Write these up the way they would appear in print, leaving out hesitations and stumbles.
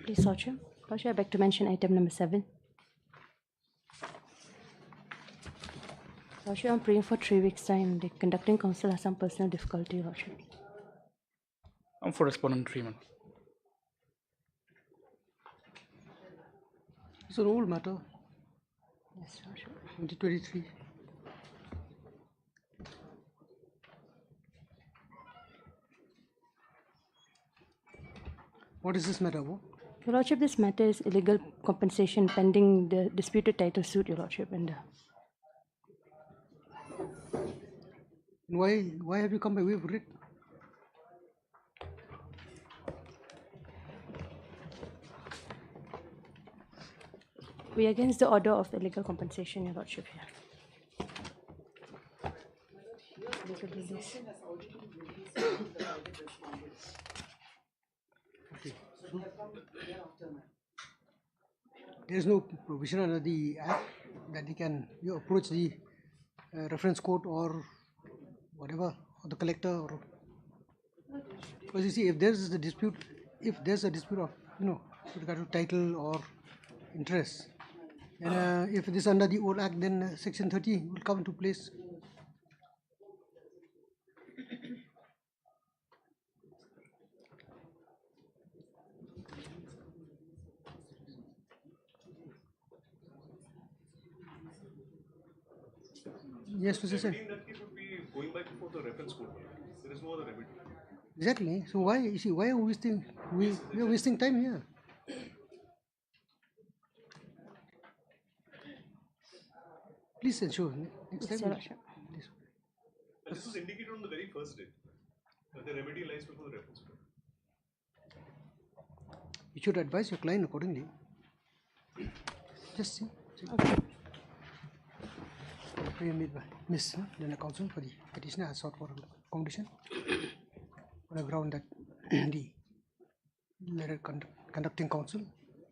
Please, Lordship. Lordship, I beg to mention item number 7. Lordship, I'm praying for 3 weeks' time. The conducting counsel has some personal difficulty, Lordship. I'm for respondent 3 months. It's an old matter, Yes, Lordship. 2023. What is this matter about? Your Lordship, this matter is illegal compensation pending the disputed title suit, Your Lordship. And Why have you come away with it? we are against the order of illegal compensation, Your Lordship. Here. Legal release. Okay. So, there is no provision under the Act that you approach the reference court or whatever, or the collector, or because you see, if there's a dispute of with regard to title or interest, and if it is under the old Act, then Section 30 will come into place. Yes, Mr. Sen. In that case, would be going back before the reference court. There is no other remedy. Exactly. So why are we are wasting time here? Please ensure next Yes, time. Your Lordship. Please. And this was indicated on the very first day that the remedy lies before the reference court. You should advise your client accordingly. Just see. Okay. Prayer made by Miss General Counsel for the petitioner has sought for accommodation on the ground that the letter conducting counsel.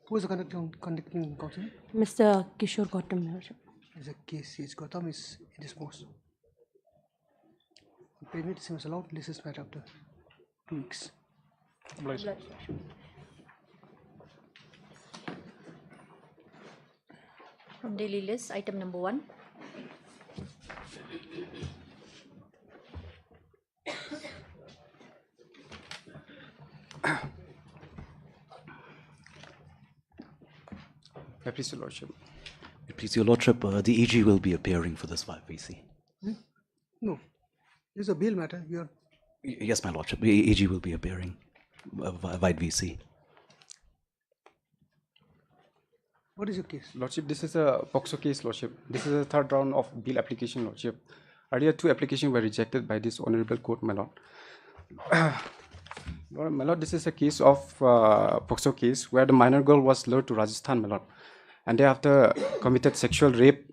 Who is the conducting counsel? Mr. Kishore Gautam, Your Lordship. Is a case is Gautam is indisposed. Permit seems allowed. This is matter after 2 weeks. Obliged. From daily list, item number 1. Please, Your Lordship. Please, Your Lordship, the AG will be appearing for this VC. No, this is a bail matter. You are Yes, my Lordship, the AG will be appearing via VC. what is your case? Lordship, this is a POXO case, Lordship. This is the third round of bill application, Lordship. Earlier, 2 applications were rejected by this honorable court, my Lord. My Lord, this is a case of POXO case where the minor girl was lured to Rajasthan, my Lord, and thereafter committed sexual rape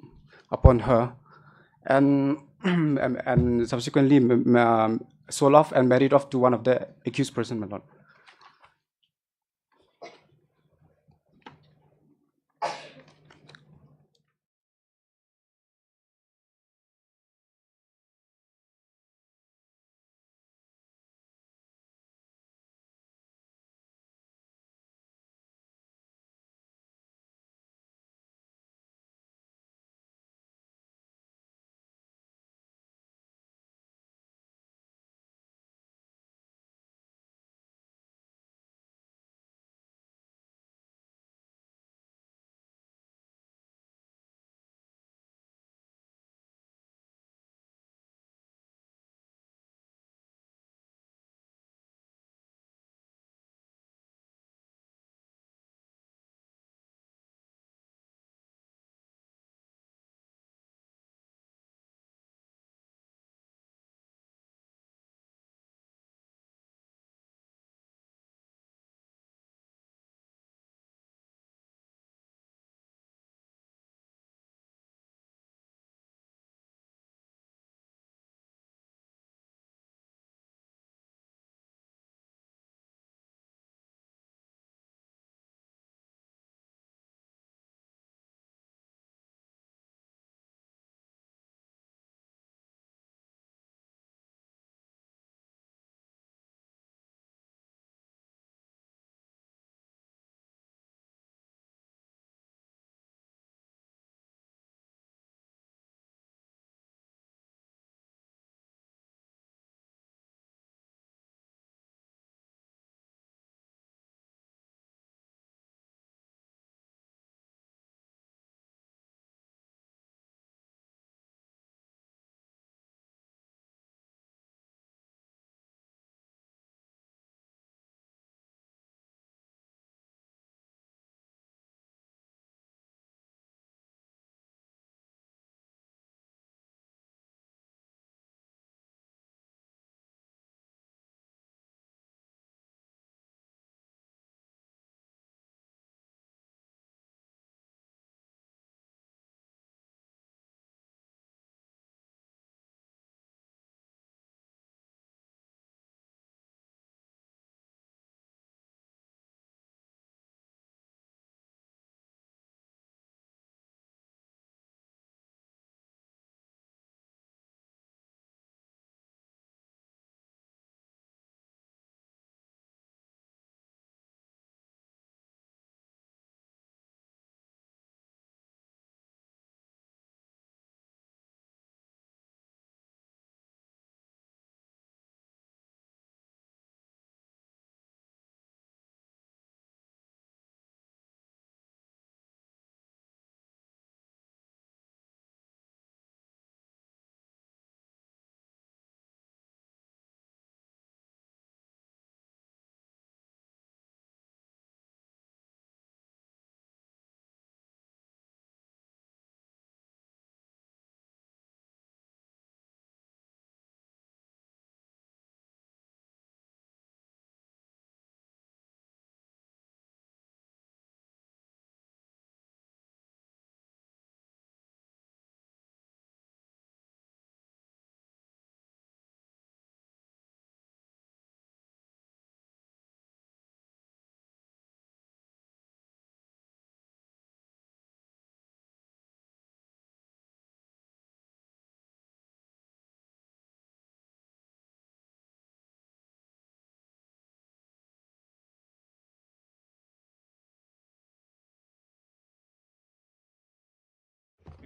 upon her, and subsequently sold off and married off to one of the accused person, my Lord.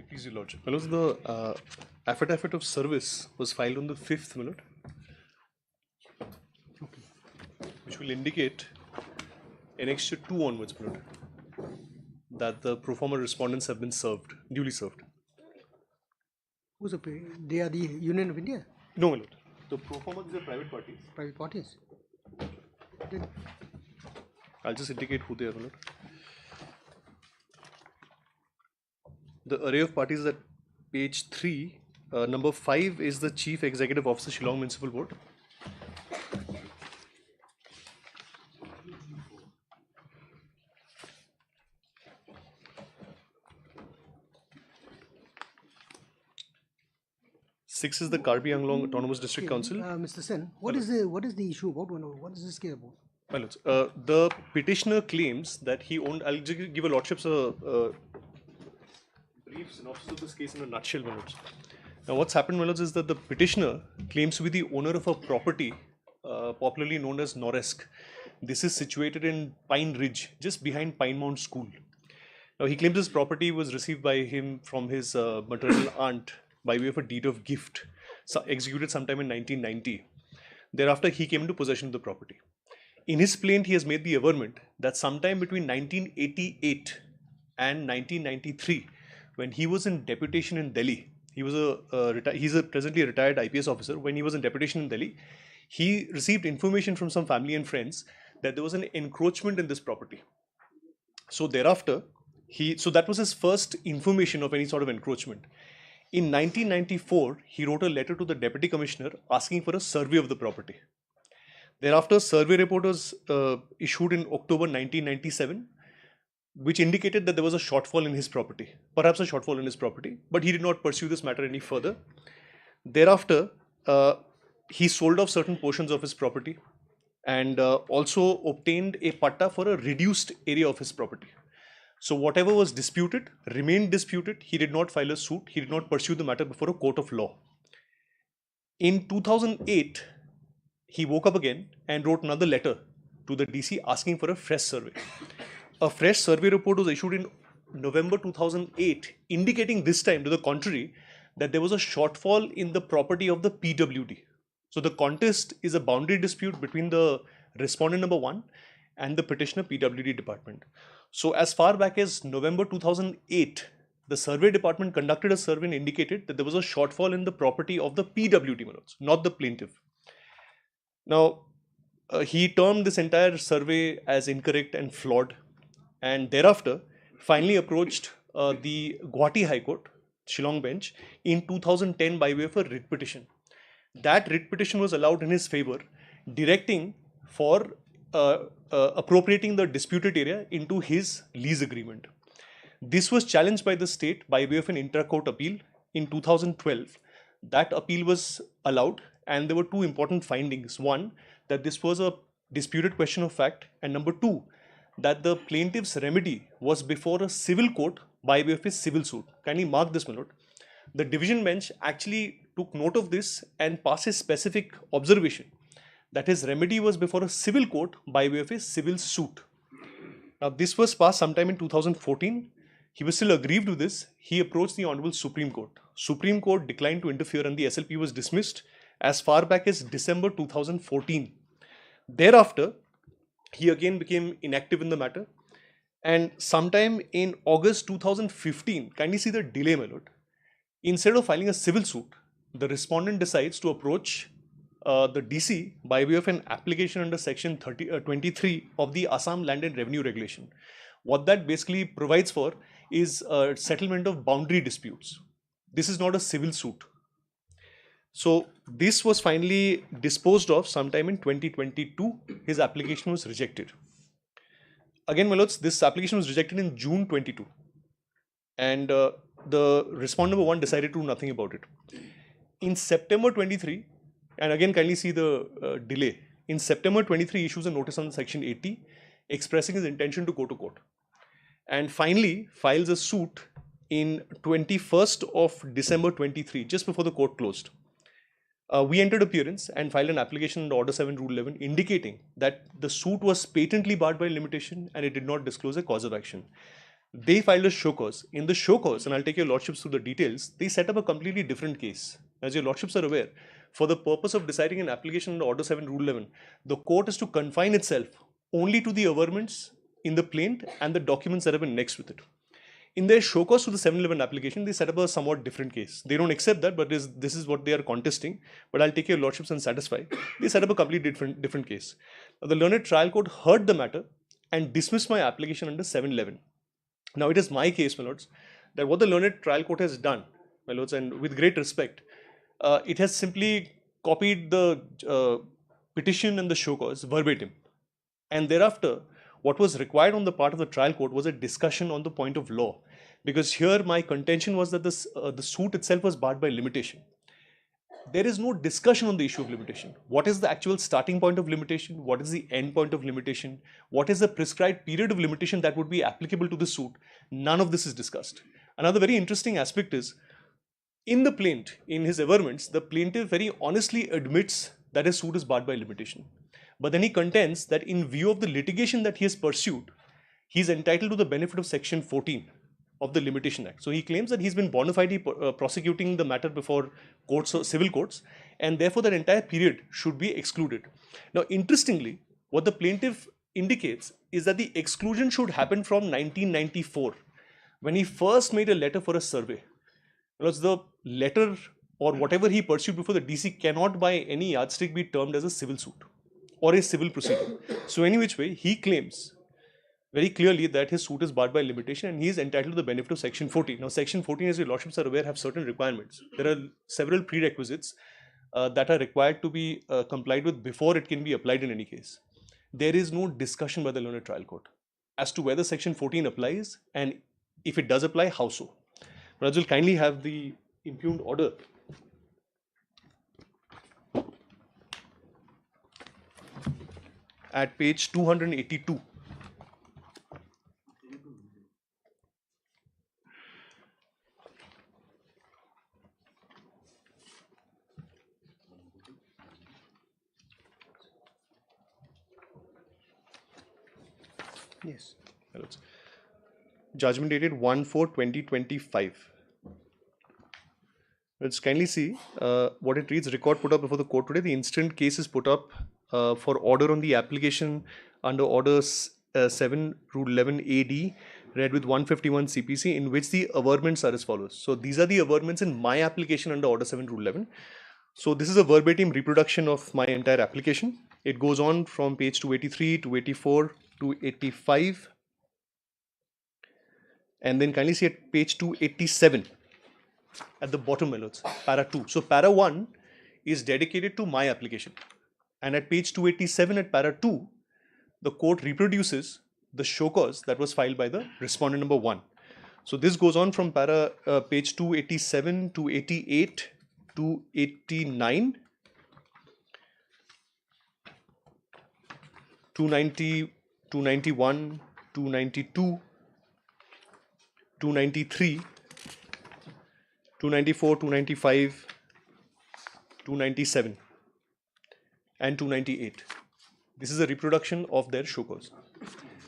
Please, Your Lordship. My lords, the affidavit of service was filed on the 5th, my lord, which will indicate annexure 2 onwards, my lord, that the pro forma respondents have been served, duly served. Who's the they are the Union of India, No, my lord. The pro forma, these are private parties. private parties. Then I'll just indicate who they are, my lord. The array of parties at page 3, number 5 is the Chief Executive Officer, Shillong Municipal Board. Six is the Karbi Anglong Autonomous District Council. Mr. Sen, what is the issue about? What is this case about? My lords, the petitioner claims that he owned. I'll just give a lordship's brief synopsis of this case in a nutshell, my lords. Now, what's happened, my lords, is that the petitioner claims to be the owner of a property, popularly known as Noresk. This is situated in Pine Ridge, just behind Pine Mount School. Now, he claims this property was received by him from his maternal aunt by way of a deed of gift, executed sometime in 1990. Thereafter, he came into possession of the property. In his plaint, he has made the averment that sometime between 1988 and 1993, when he was in deputation in Delhi, he's presently a retired IPS officer. When he was in deputation in Delhi, he received information from some family and friends that there was an encroachment in this property. So thereafter, so that was his first information of any sort of encroachment. In 1994, he wrote a letter to the Deputy Commissioner asking for a survey of the property. Thereafter, a survey report was issued in October 1997, which indicated that there was a shortfall in his property, perhaps a shortfall in his property, but he did not pursue this matter any further. Thereafter, he sold off certain portions of his property and also obtained a patta for a reduced area of his property. So whatever was disputed remained disputed. He did not file a suit. He did not pursue the matter before a court of law. In 2008, he woke up again and wrote another letter to the DC asking for a fresh survey. A fresh survey report was issued in November 2008, indicating this time to the contrary that there was a shortfall in the property of the PWD. So the contest is a boundary dispute between the respondent number 1 and the petitioner PWD department. So as far back as November 2008, the survey department conducted a survey and indicated that there was a shortfall in the property of the PWD, not the plaintiff. Now, he termed this entire survey as incorrect and flawed, and thereafter finally approached the Guwahati High Court, Shillong bench, in 2010 by way of a writ petition. That writ petition was allowed in his favor, directing for appropriating the disputed area into his lease agreement. This was challenged by the state by way of an intra-court appeal in 2012. That appeal was allowed, and there were two important findings. One, that this was a disputed question of fact, and number two, that the plaintiff's remedy was before a civil court by way of a civil suit. Kindly mark this, my lord. The division bench actually took note of this and passed a specific observation that his remedy was before a civil court by way of a civil suit. Now, this was passed sometime in 2014. He was still aggrieved with this. He approached the Honorable Supreme Court. Supreme Court declined to interfere and the SLP was dismissed as far back as December 2014. Thereafter, he again became inactive in the matter, and sometime in August 2015, kindly see the delay, my lord. Instead of filing a civil suit, the respondent decides to approach the DC by way of an application under section 23 of the Assam Land and Revenue Regulation. What that basically provides for is a settlement of boundary disputes. This is not a civil suit. So this was finally disposed of sometime in 2022. His application was rejected. Again, my lords, this application was rejected in June 22. And the respondent number 1 decided to do nothing about it. In September 23, and again kindly see the delay. In September 23, he issues a notice on section 80 expressing his intention to go to court. And finally files a suit in 21st of December 23, just before the court closed. We entered appearance and filed an application under Order 7 Rule 11 indicating that the suit was patently barred by limitation and it did not disclose a cause of action. They filed a show cause. In the show cause, and I'll take your lordships through the details, they set up a completely different case. As your lordships are aware, for the purpose of deciding an application under Order 7, Rule 11, the court is to confine itself only to the averments in the plaint and the documents that have been annexed with it. In their show cause to the 711 application, they set up a somewhat different case. They don't accept that, but this is what they are contesting. But I'll take your lordships and satisfy. They set up a completely different case. Now, the learned trial court heard the matter and dismissed my application under 711. Now, it is my case, my lords, that what the learned trial court has done, my lords, and with great respect, it has simply copied the petition and the show cause verbatim. And thereafter, what was required on the part of the trial court was a discussion on the point of law. Because here my contention was that the suit itself was barred by limitation. There is no discussion on the issue of limitation. What is the actual starting point of limitation? What is the end point of limitation? What is the prescribed period of limitation that would be applicable to the suit? None of this is discussed. Another very interesting aspect is, in the plaint, in his averments, the plaintiff very honestly admits that his suit is barred by limitation. But then he contends that in view of the litigation that he has pursued, he is entitled to the benefit of Section 14 of the Limitation Act. So he claims that he's been bona fide prosecuting the matter before courts or civil courts, and therefore that entire period should be excluded. Now, interestingly, what the plaintiff indicates is that the exclusion should happen from 1994, when he first made a letter for a survey. Because the letter or whatever he pursued before the DC cannot by any yardstick be termed as a civil suit or a civil proceeding. So any which way, he claims very clearly that his suit is barred by limitation and he is entitled to the benefit of Section 14. Now, Section 14, as your lordships are aware, have certain requirements. There are several prerequisites that are required to be complied with before it can be applied in any case. There is no discussion by the learned trial court as to whether Section 14 applies, and if it does apply, how so. Raj will kindly have the impugned order. At page 282. Yes. Judgment dated 1/4/2025. Let's kindly see what it reads. Record put up before the court today. The instant case is put up for order on the application under Order 7 Rule 11 AD, read with 151 CPC, in which the averments are as follows. So these are the averments in my application under Order 7 Rule 11. So this is a verbatim reproduction of my entire application. It goes on from page 283 to 84 to 85. And then kindly see at page 287 at the bottom, my lords, para 2. So para 1 is dedicated to my application. And at page 287 at para 2, the court reproduces the show cause that was filed by the respondent number 1. So this goes on from para page 287 to 88 to 89, 290, 291, 292, 293, 294, 295, 297 and 298. This is a reproduction of their show cause.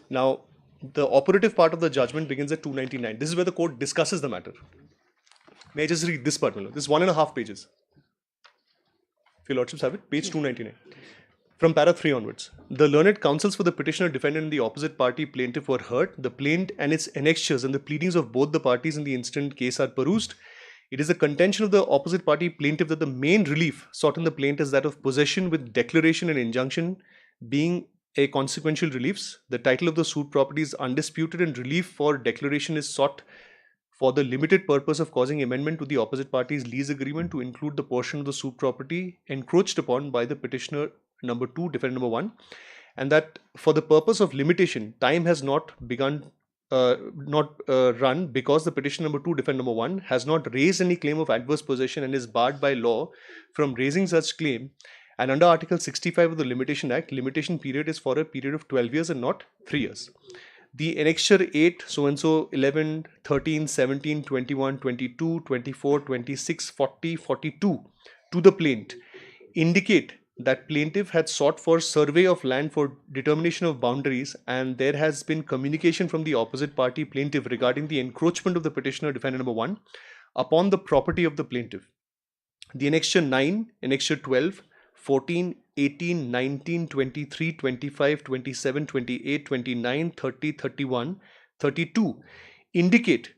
Now, the operative part of the judgment begins at 299. This is where the court discusses the matter. May I just read this part? This is 1.5 pages. If your lordships have it, page 299. From para 3 onwards. The learned counsels for the petitioner, defendant, and the opposite party plaintiff were heard. The plaint and its annexures and the pleadings of both the parties in the instant case are perused. It is the contention of the opposite party plaintiff that the main relief sought in the plaint is that of possession with declaration and injunction being a consequential reliefs. The title of the suit property is undisputed and relief for declaration is sought for the limited purpose of causing amendment to the opposite party's lease agreement to include the portion of the suit property encroached upon by the petitioner number 2, defendant number 1, and that for the purpose of limitation, time has not run because the petitioner number 2, defendant number 1, has not raised any claim of adverse possession and is barred by law from raising such claim. And under Article 65 of the Limitation Act, limitation period is for a period of 12 years and not 3 years. The annexure 8, so-and-so, 11, 13, 17, 21, 22, 24, 26, 40, 42 to the plaint indicate that plaintiff had sought for survey of land for determination of boundaries, and there has been communication from the opposite party plaintiff regarding the encroachment of the petitioner, defendant number 1, upon the property of the plaintiff. The annexure 9, annexure 12, 14, 18, 19, 23, 25, 27, 28, 29, 30, 31, 32 indicate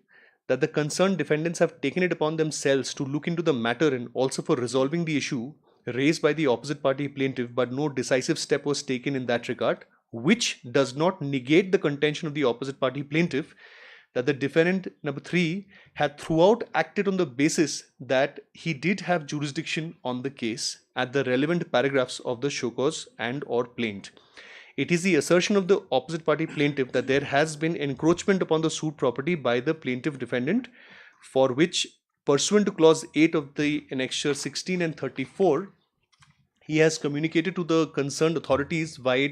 that the concerned defendants have taken it upon themselves to look into the matter and also for resolving the issue raised by the opposite party plaintiff, but no decisive step was taken in that regard, which does not negate the contention of the opposite party plaintiff that the defendant number 3 had throughout acted on the basis that he did have jurisdiction on the case at the relevant paragraphs of the show cause and or plaint. It is the assertion of the opposite party plaintiff that there has been encroachment upon the sued property by the plaintiff defendant, for which, pursuant to clause 8 of the annexure 16 and 34, he has communicated to the concerned authorities via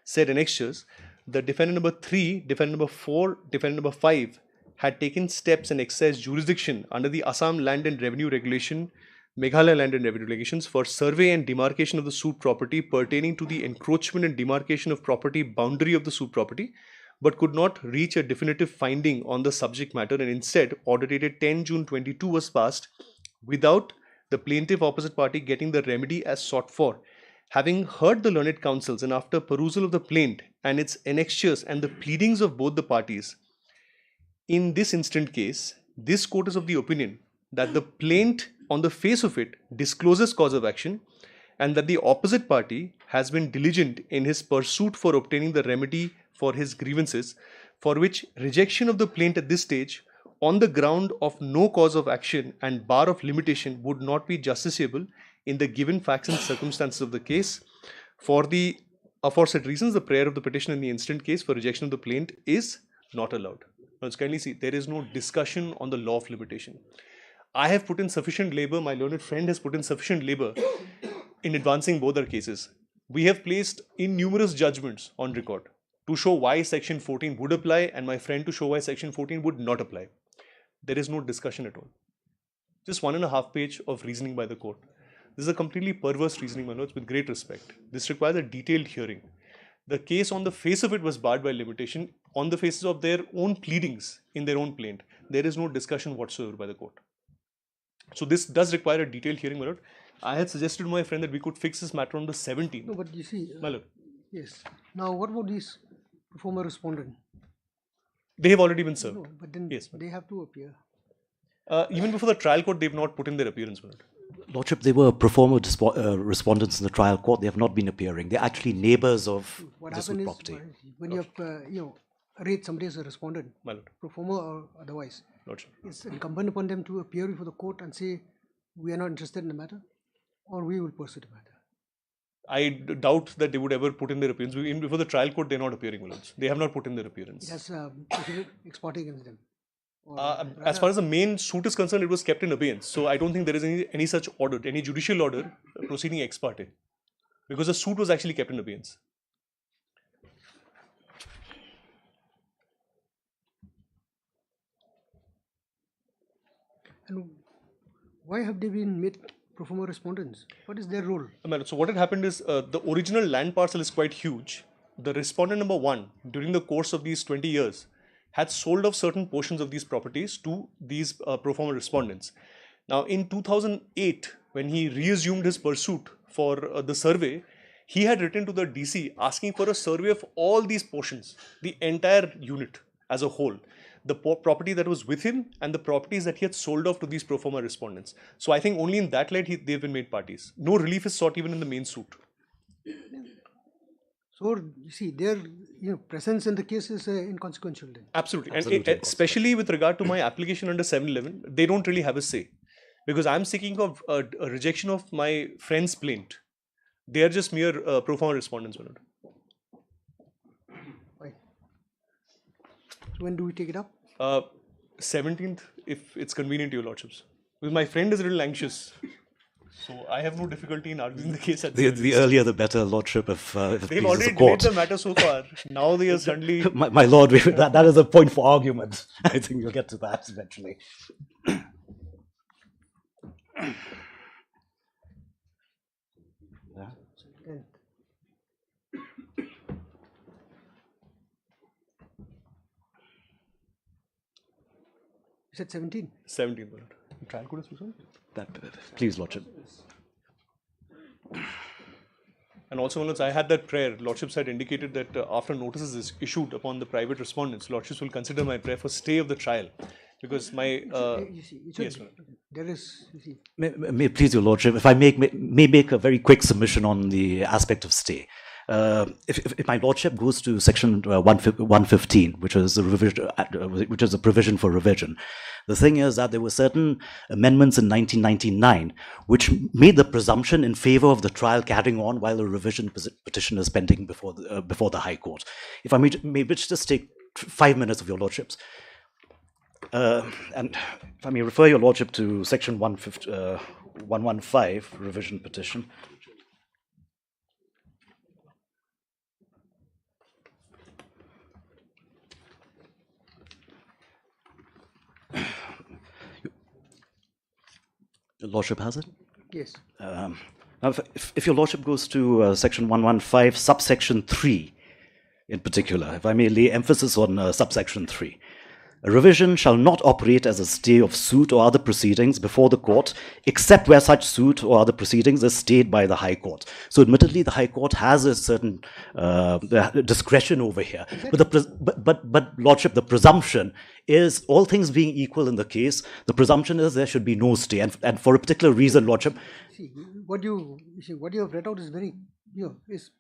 said annexures. The defendant number 3, defendant number 4, defendant number 5 had taken steps and exercised jurisdiction under the Assam Land and Revenue Regulation, Meghalaya Land and Revenue Regulations for survey and demarcation of the sued property pertaining to the encroachment and demarcation of property boundary of the sued property, but could not reach a definitive finding on the subject matter, and instead order dated 10 June 22 was passed without the plaintiff opposite party getting the remedy as sought for. Having heard the learned counsels and after perusal of the plaint and its annexures and the pleadings of both the parties, in this instant case, this court is of the opinion that the plaint on the face of it discloses cause of action, and that the opposite party has been diligent in his pursuit for obtaining the remedy for his grievances, for which rejection of the plaint at this stage on the ground of no cause of action and bar of limitation would not be justiciable in the given facts and circumstances of the case. For the aforesaid reasons, the prayer of the petitioner in the instant case for rejection of the plaint is not allowed. Now, let's kindly see, there is no discussion on the law of limitation. I have put in sufficient labor, my learned friend has put in sufficient labor in advancing both our cases. We have placed in numerous judgments on record to show why section 14 would apply and my friend to show why section 14 would not apply. There is no discussion at all. Just 1.5 pages of reasoning by the court. This is a completely perverse reasoning, my lords, with great respect. This requires a detailed hearing. The case on the face of it was barred by limitation on the basis of their own pleadings in their own plaint. There is no discussion whatsoever by the court. So this does require a detailed hearing, my lord. I had suggested to my friend that we could fix this matter on the 17th. No, but you see, My lord. yes. Now, what about these former respondent? They have already been served. No, but then Yes, they have to appear. Even before the trial court, they have not put in their appearance, my lord. Lordship, they were pro forma respondents in the trial court. They have not been appearing. They're actually neighbours of What the suit happens property. is when you have rate somebody as a respondent, My lord. pro forma or otherwise, Lordship. it's incumbent upon them to appear before the court and say, we are not interested in the matter, or we will pursue the matter. I doubt that they would ever put in their appearance. Even before the trial court, they're not appearing, my lords. They have not put in their appearance. It has proceeded ex parte against them. Or As far as the main suit is concerned, it was kept in abeyance. So I don't think there is any such order, any judicial order proceeding ex parte, because the suit was actually kept in abeyance. And why have they been made pro forma respondents? What is their role? So what had happened is the original land parcel is quite huge. The respondent number 1, during the course of these 20 years, had sold off certain portions of these properties to these pro forma respondents. Now, in 2008, when he reassumed his pursuit for the survey, he had written to the DC asking for a survey of all these portions, the entire unit as a whole, the property that was with him and the properties that he had sold off to these pro forma respondents. So I think only in that light they've been made parties. No relief is sought even in the main suit. So you see, their presence in the case is inconsequential then. Absolutely. Absolutely. And especially with regard to my application under 711, they don't really have a say. Because I'm seeking of a rejection of my friend's plaint. They are just mere pro forma respondents. Right. So when do we take it up? 17th, if it's convenient to your lordships. Because my friend is a little anxious. So I have no difficulty in arguing the case at The earlier the better, Lordship, if it They've pleases already the delayed court. the matter so far. Now they are suddenly... My Lord, that is a point for argument. I think we'll get to that eventually. 10th. You said 17? 17th, my lord. Trial court is present. Please, Lordship. And also, my lords, I had that prayer. Lordships had indicated that after notices is issued upon the private respondents, Lordships will consider my prayer for stay of the trial. Because my... You see, it should, yes, my lord. there is, you see, May it please your Lordship, if I may make a very quick submission on the aspect of stay. If my Lordship goes to section 115, which is a provision for revision, the thing is that there were certain amendments in 1999 which made the presumption in favor of the trial carrying on while a revision petition is pending before the High Court. If I may just take 5 minutes of your Lordships. And if I may refer your Lordship to section 115, revision petition. Your Lordship has it? yes. Now, if your Lordship goes to section 115, subsection 3 in particular, if I may lay emphasis on subsection 3. A revision shall not operate as a stay of suit or other proceedings before the court, except where such suit or other proceedings is stayed by the High Court. So, admittedly, the High Court has a certain discretion over here. But, Lordship, the presumption is, all things being equal in the case, the presumption is there should be no stay. And for a particular reason, Lordship. See, what you have read out is very, is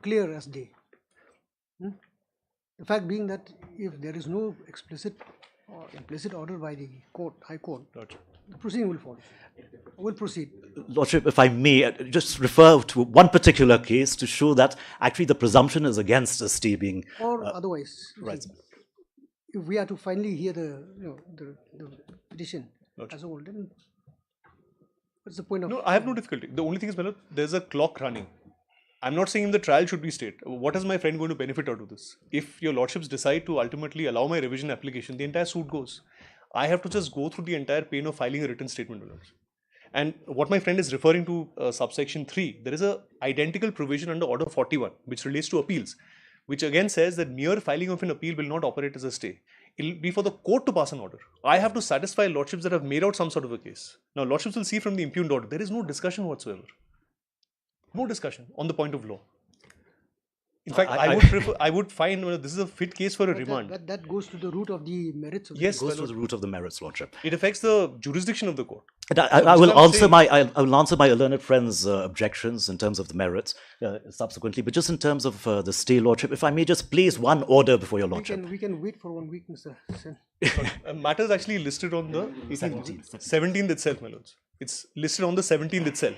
clear as day. The fact being that if there is no explicit or implicit order by the court, High Court, the proceeding will follow. Will proceed. Lordship, if I may, just refer to one particular case to show that actually the presumption is against a stay being... Or otherwise. Right. See, if we are to finally hear the petition as a whole, then what's the point of... No, I have no difficulty. The only thing is, my lord, there's a clock running. I'm not saying the trial should be stayed. What is my friend going to benefit out of this? If your Lordships decide to ultimately allow my revision application, the entire suit goes. I have to just go through the entire pain of filing a written statement, my lords. And what my friend is referring to, subsection 3, there is a identical provision under Order 41, which relates to appeals, which again says that mere filing of an appeal will not operate as a stay. It will be for the court to pass an order. I have to satisfy Lordships that have made out some sort of a case. Now, Lordships will see from the impugned order, there is no discussion whatsoever. No discussion on the point of law. In fact, I would find this is a fit case for a remand. That goes to the root of the merits of Yes, it goes to the root of the merits, Lordship. It affects the jurisdiction of the court. And I will answer my learned friend's objections in terms of the merits subsequently, but just in terms of the stay, Lordship, if I may just place one order before your Lordship. We can wait for 1 week, Mr. Sen. Matter is actually listed on the 17th itself, my lords. It's listed on the 17th itself.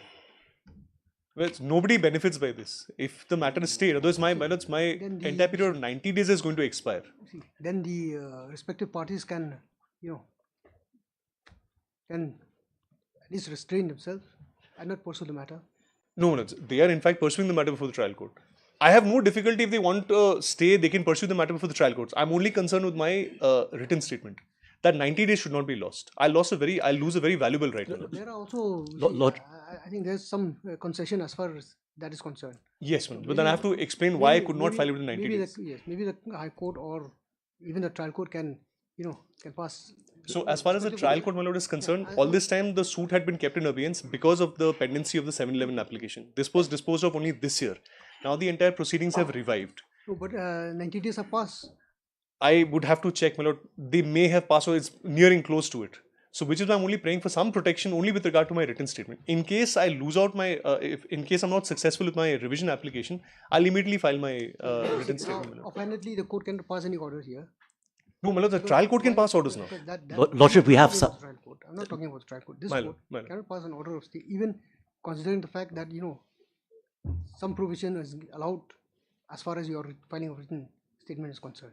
Well, nobody benefits by this. If the matter is stayed, otherwise my entire period of 90 days is going to expire. See, then the respective parties can, can at least restrain themselves and not pursue the matter. No, they are in fact pursuing the matter before the trial court. I have no difficulty if they want to stay, they can pursue the matter before the trial courts. I'm only concerned with my written statement. That 90 days should not be lost. I'll lose a very valuable right. There are also, I think there's some concession as far as that is concerned. Yes, but then I have to explain why I could not file within 90 days. Maybe the High Court or even the trial court can, can pass. So as far as the trial court, my lord, is concerned, all this time the suit had been kept in abeyance because of the pendency of the 711 application. This was disposed of only this year. Now the entire proceedings have revived. No, but 90 days have passed. I would have to check, my lord. They may have passed, or it's nearing close to it. So, which is why I'm only praying for some protection only with regard to my written statement. In case I lose out my, in case I'm not successful with my revision application, I'll immediately file my written statement. Apparently, the court can pass any order here. No, my lord, the trial court can pass orders now. Lordship, we have some. I'm not talking about the trial court. This court cannot pass an order of stay, even considering the fact that, some provision is allowed as far as your filing of written statement is concerned.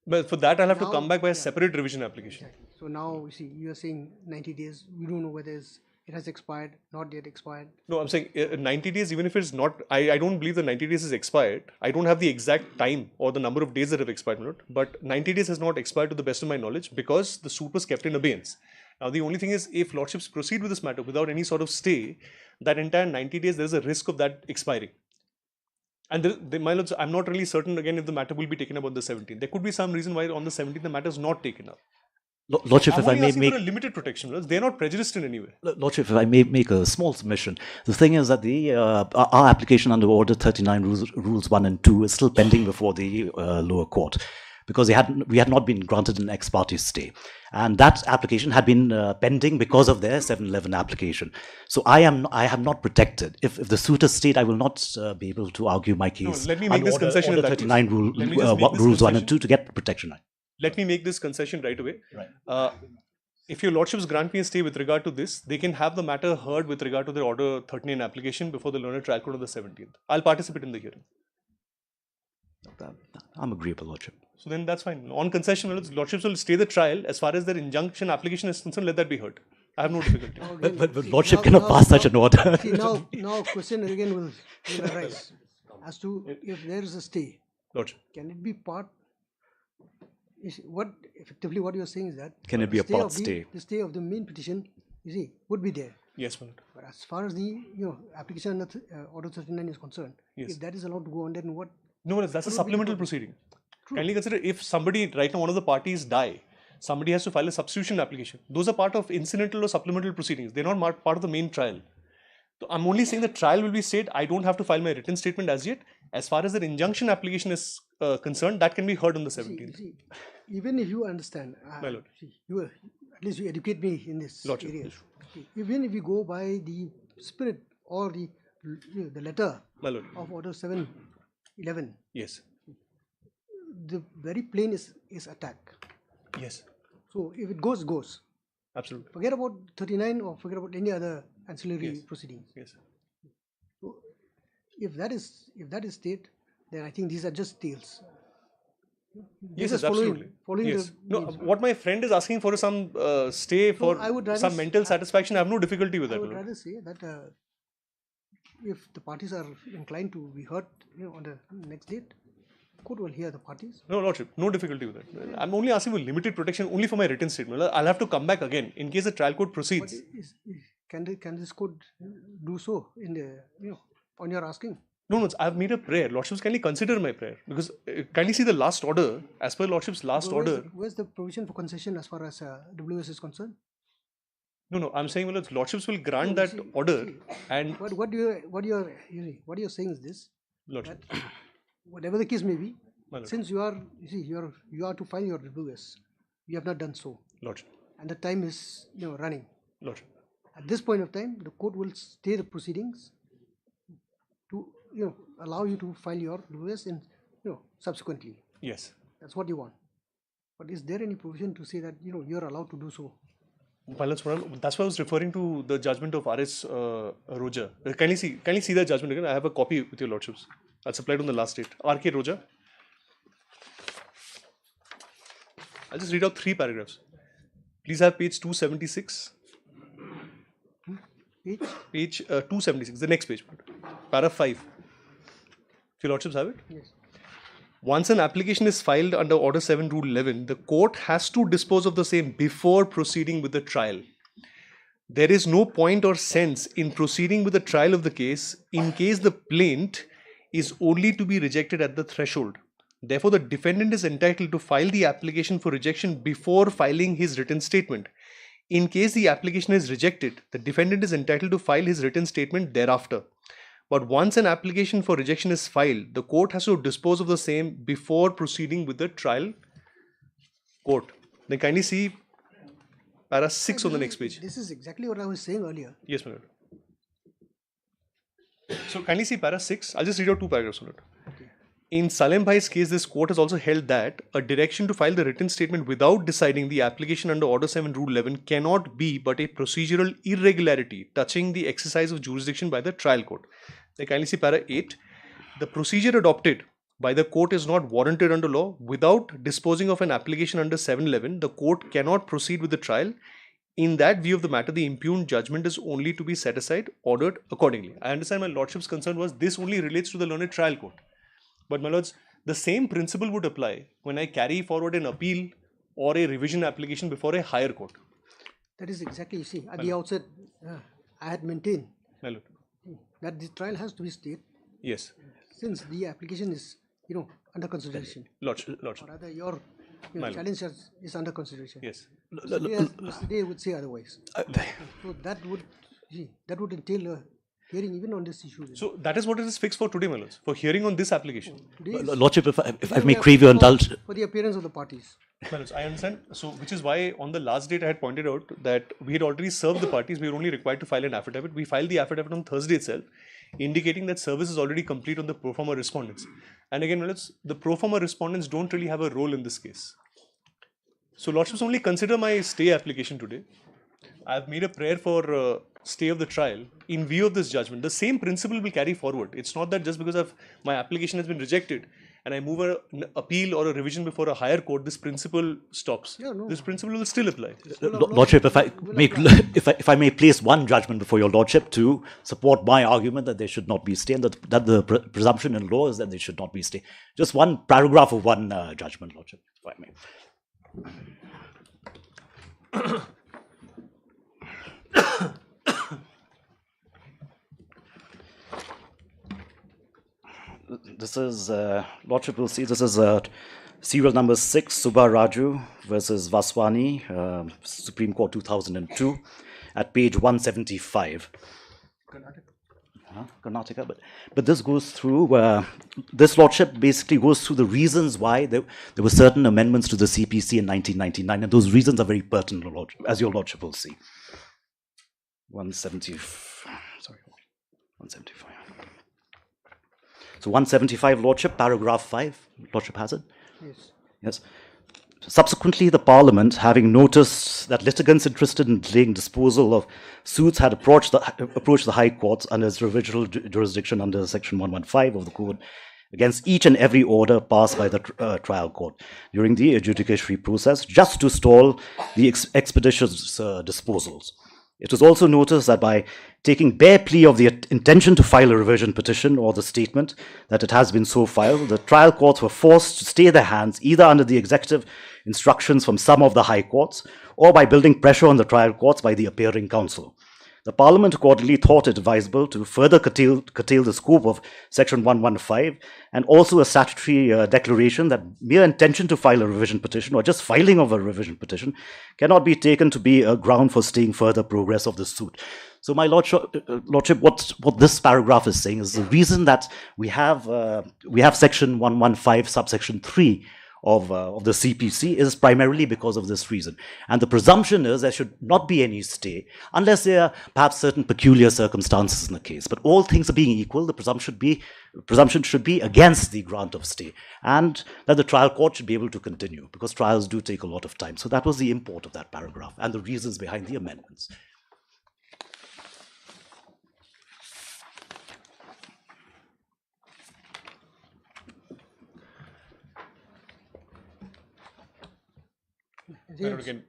But for that, I'll have to come back by a separate revision application. Exactly. So now, you see, you are saying 90 days. We don't know whether it has expired, not yet expired. No, I'm saying 90 days, even if it's not, I don't believe the 90 days is expired. I don't have the exact time or the number of days that have expired, but 90 days has not expired to the best of my knowledge because the suit was kept in abeyance. Now, the only thing is, if Lordships proceed with this matter without any sort of stay, that entire 90 days, there is a risk of that expiring. And my lords, I'm not really certain again if the matter will be taken up on the 17th. There could be some reason why on the 17th the matter is not taken up. Lordship, if I I'm only may asking make for a limited protection. Lords. They're not prejudiced in any way. Lordship, if I may make a small submission, the thing is that the our application under Order 39 rules 1 and 2 is still pending before the lower court, because we had not been granted an ex parte stay, and that application had been pending because of their 711 application. So I have not protected. If the suitor state, I will not be able to argue my case. No, let me make this concession. Order 39 rules 1 and 2 to get protection. Let me make this concession right away. Right. If your Lordships grant me a stay with regard to this, they can have the matter heard with regard to their Order 39 application before the learned trial court on the 17th. I'll participate in the hearing. I'm agreeable, Lordship. So then that's fine. On concession, Lordships will stay the trial. As far as their injunction application is concerned, let that be heard. I have no difficulty. But Lordship cannot pass such an order. See, now question again will arise as to if there is a stay. Lordship. Can it be part? Effectively what you are saying is that Can it be a part stay? The stay of the main petition, you see, would be there. Yes, my lord. But as far as the application under Order 39 is concerned, yes. If that is allowed to go on, then what? No, that's a supplemental proceeding. True. Kindly consider if somebody right now one of the parties die, somebody has to file a substitution application. Those are part of incidental or supplemental proceedings. They're not part of the main trial. So I'm only saying the trial will be stayed. I don't have to file my written statement as yet. As far as the injunction application is concerned, that can be heard on the 17th. See, even if you understand, my lord. At least you educate me in this Lordship, area. yes. Even if we go by the spirit or the letter of Order 711, yes, the very plain is attack. Yes. So if it goes, goes. Absolutely. Forget about 39 or forget about any other ancillary proceedings. Yes. So if that is state, then I think these are just tales. Yes, absolutely. Following yes. the What my friend is asking for is some stay for some mental satisfaction. I have no difficulty with that. I would rather say that if the parties are inclined to be heard on the next date, court will hear the parties. No, Lordship, no difficulty with that. I'm only asking for limited protection only for my written statement. I'll have to come back again in case the trial court proceeds. Can this court do so in the on your asking? No, I've made a prayer. Lordships, kindly consider my prayer, because kindly see the last order. As per Lordship's last order. Where's the provision for concession as far as WS is concerned? No, I'm saying Lordships will grant that order. And what you're saying is this: Lordship, that whatever the case may be, since you are to file your WS, you have not done so. Lordship. And the time is running. Lordship. At this point of time, the court will stay the proceedings to allow you to file your WS in subsequently. Yes. That's what you want. But is there any provision to say that you're allowed to do so? Well, that's why I was referring to the judgment of R.S. Roja. Kindly see that judgment again. I have a copy with your Lordships. That's applied on the last date. R.K. Roja. I'll just read out 3 paragraphs. Please have page 276. Page 276, the next page. Paragraph 5. If your Lordships have it? Yes. Once an application is filed under Order 7, Rule 11, the court has to dispose of the same before proceeding with the trial. There is no point or sense in proceeding with the trial of the case in case the plaint is only to be rejected at the threshold. Therefore, the defendant is entitled to file the application for rejection before filing his written statement. In case the application is rejected, the defendant is entitled to file his written statement thereafter. But once an application for rejection is filed, the court has to dispose of the same before proceeding with the trial court. Then kindly see para 6 on the next page. This is exactly what I was saying earlier. Yes, my lord. So kindly see para 6. I'll just read out 2 paragraphs on it. Okay. In Salem Bhai's case, this court has also held that a direction to file the written statement without deciding the application under Order 7, Rule 11 cannot be but a procedural irregularity touching the exercise of jurisdiction by the trial court. They kindly see para 8. The procedure adopted by the court is not warranted under law. Without disposing of an application under 711, the court cannot proceed with the trial. In that view of the matter, the impugned judgment is only to be set aside, ordered accordingly. I understand my Lordship's concern was this only relates to the learned trial court. But my lords, the same principle would apply when I carry forward an appeal or a revision application before a higher court. That is exactly, you see, at the outset, I had maintained My lord. that the trial has to be stayed Yes. since the application is, under consideration. Lordship. Or rather, your My lord. challenge is under consideration. Yes. Mr. Day would say otherwise. So that would entail a hearing even on this issue. So that is what it is fixed for today, my lords, for hearing on this application. Today is Lordship, if I may crave your indulgence. for the appearance of the parties. My lords, I understand. So, which is why on the last date I had pointed out that we had already served the parties. We were only required to file an affidavit. We filed the affidavit on Thursday itself, indicating that service is already complete on the pro forma respondents. And again, my lords, the pro forma respondents don't really have a role in this case. So, lordships only consider my stay application today. I have made a prayer for stay of the trial in view of this judgment. The same principle will carry forward. It's not that just because my application has been rejected and I move an appeal or a revision before a higher court, this principle stops. Yeah, no. This principle will still apply. Lordship, if I may place one judgment before your Lordship to support my argument that there should not be stay, and that the presumption in law is that there should not be stay. Just one paragraph of one judgment, Lordship, if I may. This is, Lordship will see, this is serial number 6, Subba Raju versus Vaswani, Supreme Court 2002, at page 175. Karnataka, but this goes through, this Lordship basically goes through the reasons why there were certain amendments to the CPC in 1999, and those reasons are very pertinent, as your Lordship will see. 175. So 175, Lordship, paragraph 5, Lordship has it? Yes. Subsequently, the Parliament, having noticed that litigants interested in delaying disposal of suits had approached the High Courts under its revisional jurisdiction under Section 115 of the Code against each and every order passed by the trial court during the adjudicatory process, just to stall the expeditious disposals. It was also noticed that by taking bare plea of the intention to file a revision petition or the statement that it has been so filed, the trial courts were forced to stay their hands either under the executive instructions from some of the high courts or by building pressure on the trial courts by the appearing counsel. The Parliament accordingly thought it advisable to further curtail the scope of Section 115 and also a statutory declaration that mere intention to file a revision petition or just filing of a revision petition cannot be taken to be a ground for staying further progress of the suit. So, my Lordship, what this paragraph is saying is the reason that we have Section 115, subsection 3 of the CPC is primarily because of this reason. And the presumption is there should not be any stay unless there are perhaps certain peculiar circumstances in the case. But all things are being equal, the presumption should be against the grant of stay, and that the trial court should be able to continue because trials do take a lot of time. So that was the import of that paragraph and the reasons behind the amendments. Again,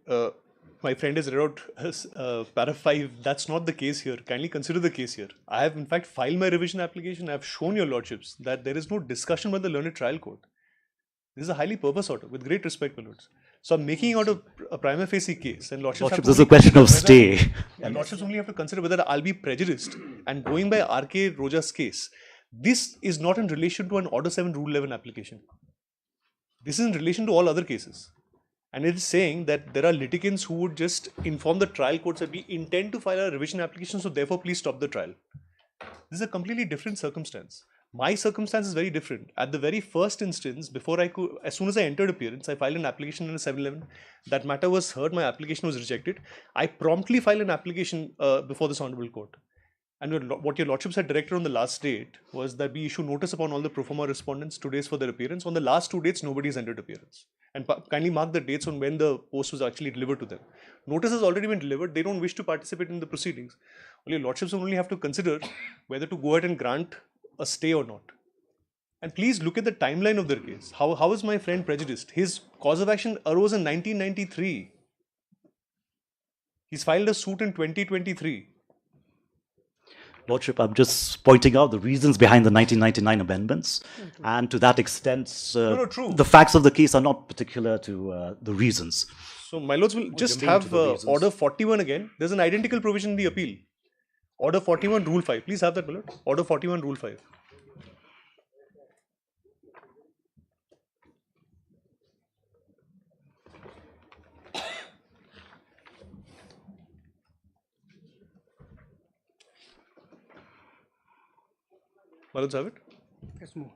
my friend has read out para 5. That's not the case here. Kindly consider the case here. I have in fact filed my revision application. I have shown your Lordships that there is no discussion by the learned trial court. This is a highly purpose order, with great respect, my lords. So I'm making out a prima facie case, and Lordships this is a question of stay. And Lordships only have to consider whether I'll be prejudiced. And going by R.K. Roja's case, this is not in relation to an Order 7 Rule 11 application. This is in relation to all other cases. And it is saying that there are litigants who would just inform the trial courts that we intend to file a revision application, so therefore please stop the trial. This is a completely different circumstance. My circumstance is very different. At the very first instance, as soon as I entered appearance, I filed an application in a 711. That matter was heard, my application was rejected. I promptly filed an application before this Honourable Court. And what your Lordships had directed on the last date was that we issue notice upon all the pro forma respondents 2 days for their appearance. On the last 2 dates, nobody has entered appearance. And kindly mark the dates on when the post was actually delivered to them. Notice has already been delivered. They don't wish to participate in the proceedings. Your Lordships only have to consider whether to go ahead and grant a stay or not. And please look at the timeline of their case. How is my friend prejudiced? His cause of action arose in 1993. He's filed a suit in 2023. Lordship, I'm just pointing out the reasons behind the 1999 amendments, and to that extent, true. the facts of the case are not particular to the reasons. So my lords will just germane to have the reasons. order 41 again. There's an identical provision in the appeal. Order 41, rule 5. Please have that, my lord. Order 41, rule 5. My lords have it. Let's move.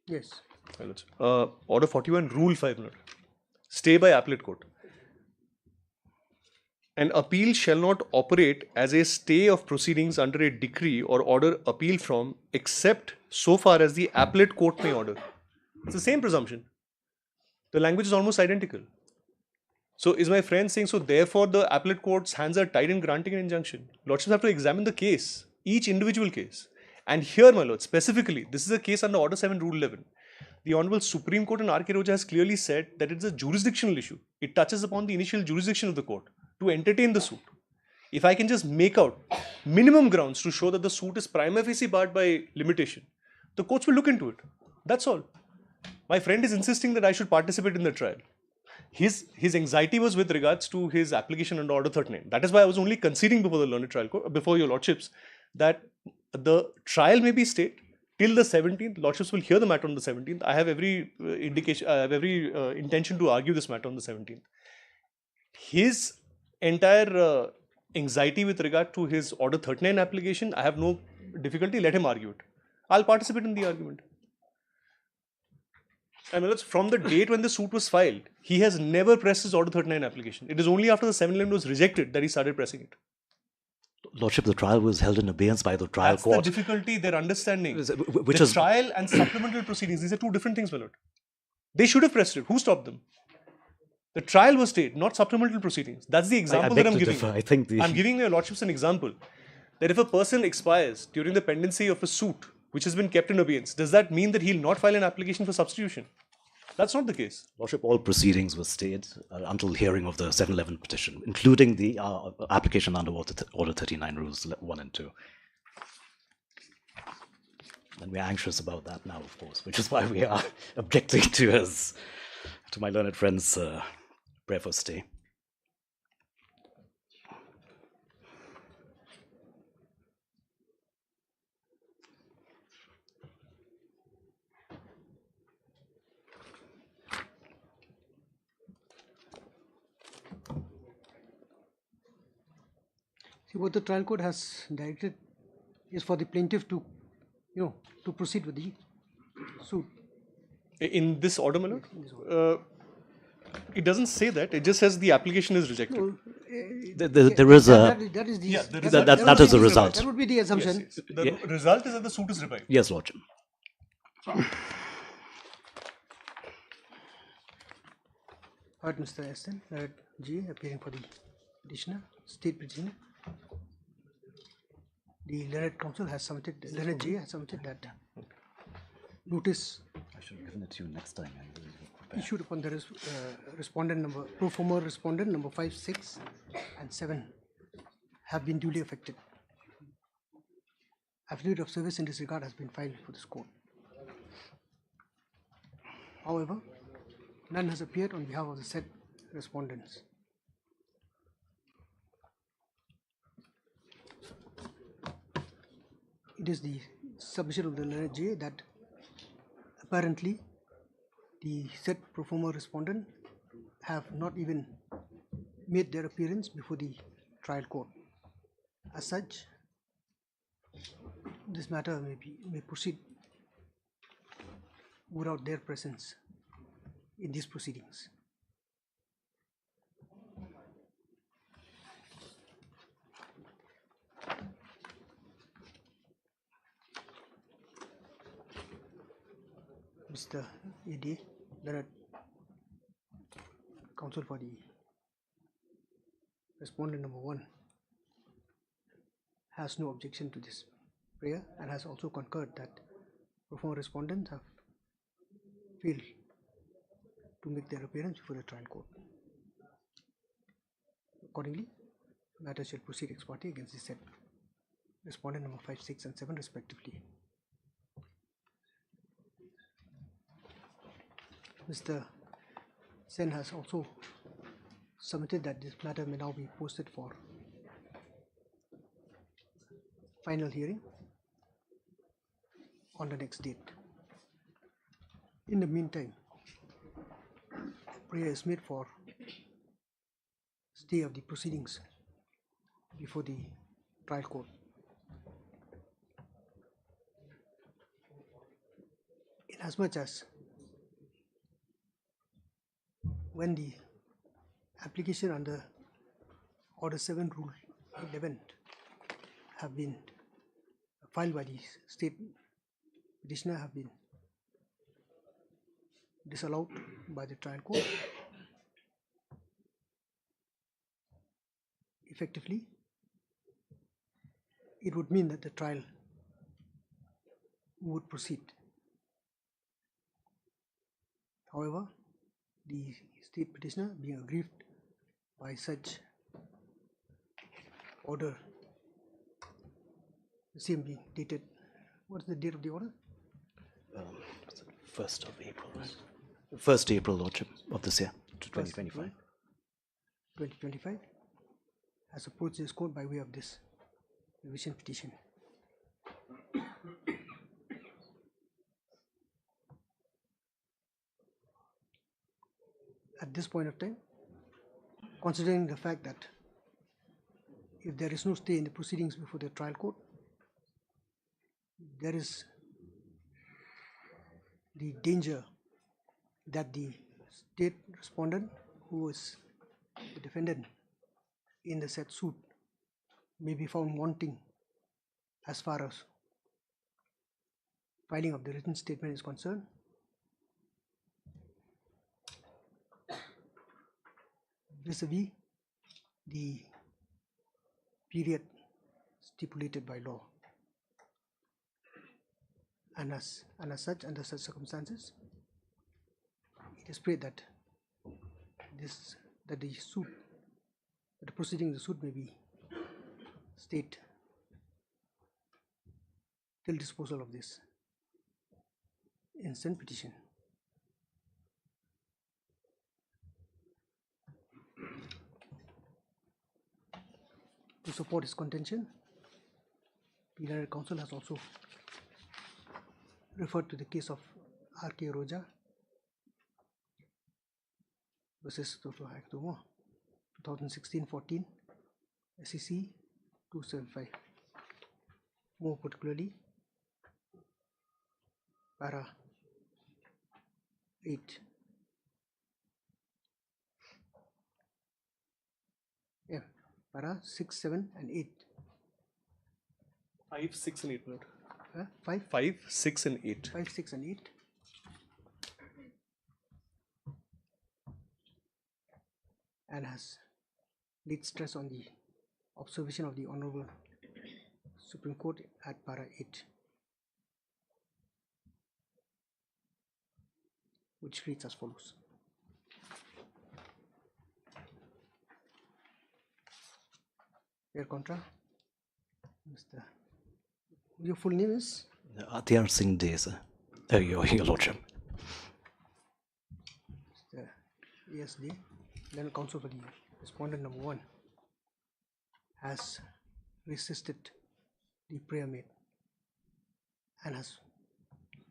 Yes. My lords. Order 41, rule 5, my lord. Stay by appellate court. An appeal shall not operate as a stay of proceedings under a decree or order appealed from, except so far as the appellate court may order. It's the same presumption. The language is almost identical. So is my friend saying, so therefore the appellate court's hands are tied in granting an injunction? Lordships have to examine the case, each individual case. And here, my lord, specifically, this is a case under Order 7, Rule 11. The Honorable Supreme Court in R.K. Roja has clearly said that it's a jurisdictional issue. It touches upon the initial jurisdiction of the court to entertain the suit. If I can just make out minimum grounds to show that the suit is prima facie barred by limitation, the courts will look into it. That's all. My friend is insisting that I should participate in the trial. His anxiety was with regards to his application under Order 39. That is why I was only conceding before the learned trial court, before your lordships, that the trial may be stayed till the 17th. Lordships will hear the matter on the 17th. I have every indication, I have every intention to argue this matter on the 17th. His entire anxiety with regard to his Order 39 application, I have no difficulty. Let him argue it. I'll participate in the argument. And from the date when the suit was filed, he has never pressed his Order 39 application. It is only after the 711 was rejected that he started pressing it. Lordship, the trial was held in abeyance by the trial That's court. the difficulty they're understanding. Which the is trial and supplemental proceedings, these are two different things, my lord. They should have pressed it. Who stopped them? The trial was stayed, not supplemental proceedings. That's the example that I'm giving. Differ. I think I'm giving your lordships an example that if a person expires during the pendency of a suit which has been kept in abeyance, does that mean that he'll not file an application for substitution? That's not the case. Lordship, all proceedings were stayed until hearing of the 711 petition, including the application under Order 39 Rules 1 and 2. And we're anxious about that now, of course, which is why we are objecting to my learned friend's prayer for stay. See, what the trial court has directed is for the plaintiff to, to proceed with the suit. In this order, my lord? It doesn't say that. It just says the application is rejected. There is a... That is the... Yeah, that is the result. That would be the assumption. Yes. The result is that the suit is revived. Yes, Lordship. Alright, Mr. Aston, G, appearing for the petitioner, state petitioner. The learned counsel has submitted, learned G has submitted that notice I should have given it to you next time. issued upon the respondent number, pro forma respondent number 5, 6, and 7 have been duly affected. Affidavit of service in this regard has been filed for this court. However, none has appeared on behalf of the said respondents. It is the submission of the learned J that apparently the said pro forma respondent have not even made their appearance before the trial court. As such, this matter may proceed without their presence in these proceedings. Mr. A.D., Leonard, counsel for the respondent number 1, has no objection to this prayer and has also concurred that pro forma respondents have failed to make their appearance before the trial court. Accordingly, matter shall proceed ex parte against the said respondent number 5, 6 and 7 respectively. Mr. Sen has also submitted that this matter may now be posted for final hearing on the next date. In the meantime, prayer is made for stay of the proceedings before the trial court. Inasmuch as when the application under Order 7 Rule 11 have been filed by the state petitioner have been disallowed by the trial court, effectively it would mean that the trial would proceed. However, the state petitioner being aggrieved by such order, the same being dated, what is the date of the order? 1st of April. 1st April, Lordship, of this year, 2025. 2025, has approached this court by way of this revision petition. At this point of time, considering the fact that if there is no stay in the proceedings before the trial court, there is the danger that the state respondent, who is the defendant in the said suit, may be found wanting as far as filing of the written statement is concerned, vis-a-vis the period stipulated by law. And as such, under such circumstances, it is prayed that the proceeding of the suit may be stayed till disposal of this instant petition. To support his contention, the United Council has also referred to the case of R.K. Roja versus Toto Haiktumo, 2016-14, SEC 275. More particularly, para 8. Yeah, para 6, 7 and 8. 5, 6 and 8 minute. 5, 5, 6 and 8. 5, 6 and 8. And has laid stress on the observation of the Honorable Supreme Court at para 8, which reads as follows. Your contra, Mr. Your full name is? Atyar Singh Day, sir. Your Lordship. Mr. ASD, Learned Counsel for the respondent number 1, has resisted the prayer made and has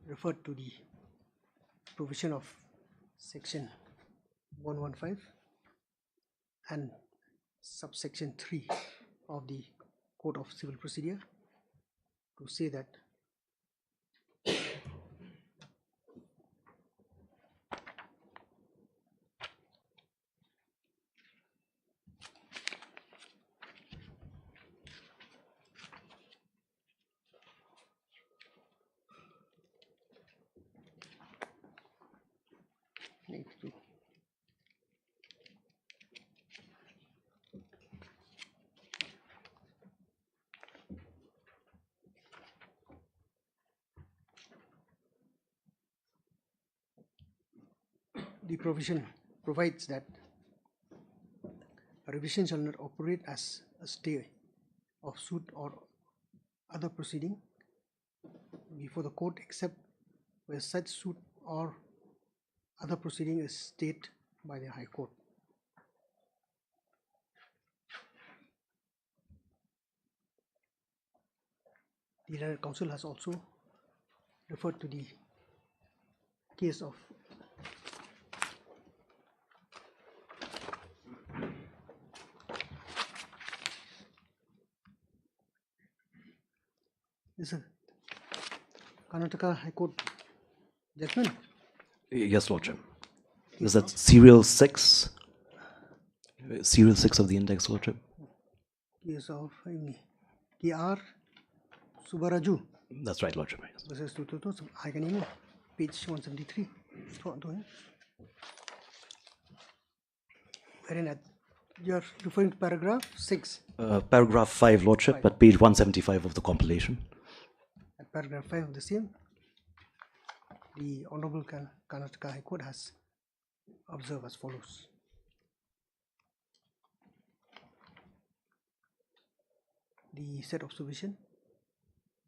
referred to the provision of section 115 and subsection 3 of the Code of Civil Procedure to say that the provision provides that a revision shall not operate as a stay of suit or other proceeding before the court except where such suit or other proceeding is stayed by the High Court. The Learned Counsel has also referred to the case of this is Karnataka High Court judgment. Yes, Lordship. Is that serial 6? Serial 6 of the index, Lordship? Case of K.R. Subaraju That's right, Lordship. Yes. versus Tututu, page 173. Wherein you are referring to paragraph 6. Paragraph 5, Lordship, at page 175 of the compilation. At paragraph 5 of the same, the Honorable Karnataka High Court has observed as follows. The said observation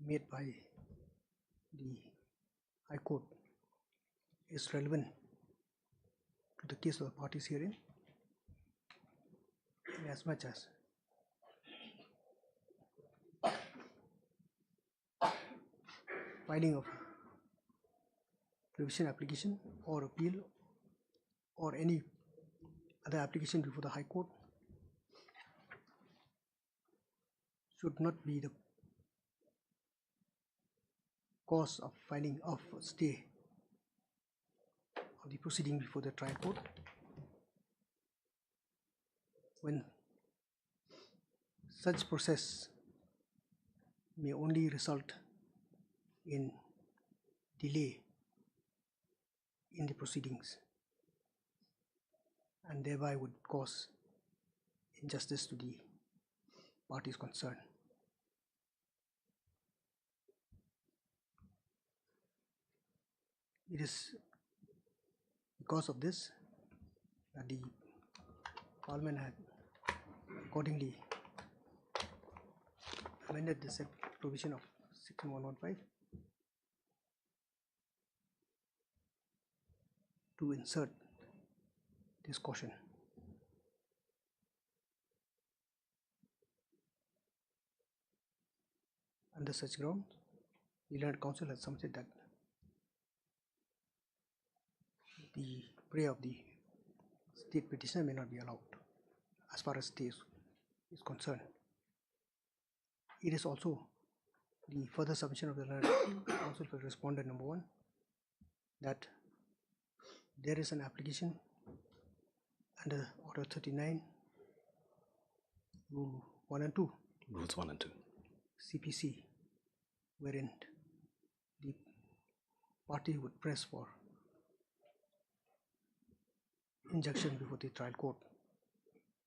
made by the High Court is relevant to the case of the parties herein, as much as filing of revision application or appeal or any other application before the High Court should not be the cause of filing of stay of the proceeding before the trial court, when such process may only result in delay in the proceedings and thereby would cause injustice to the parties concerned. It is because of this that the Parliament had accordingly amended the said provision of Section 115 to insert this caution. Under such grounds, the Learned Counsel has submitted that the prayer of the state petitioner may not be allowed as far as stay is concerned. It is also the further submission of the Learned Counsel for respondent number 1 that there is an application under Order 39, Rule 1 and 2, Rules 1 and 2. CPC, wherein the party would press for injunction before the trial court.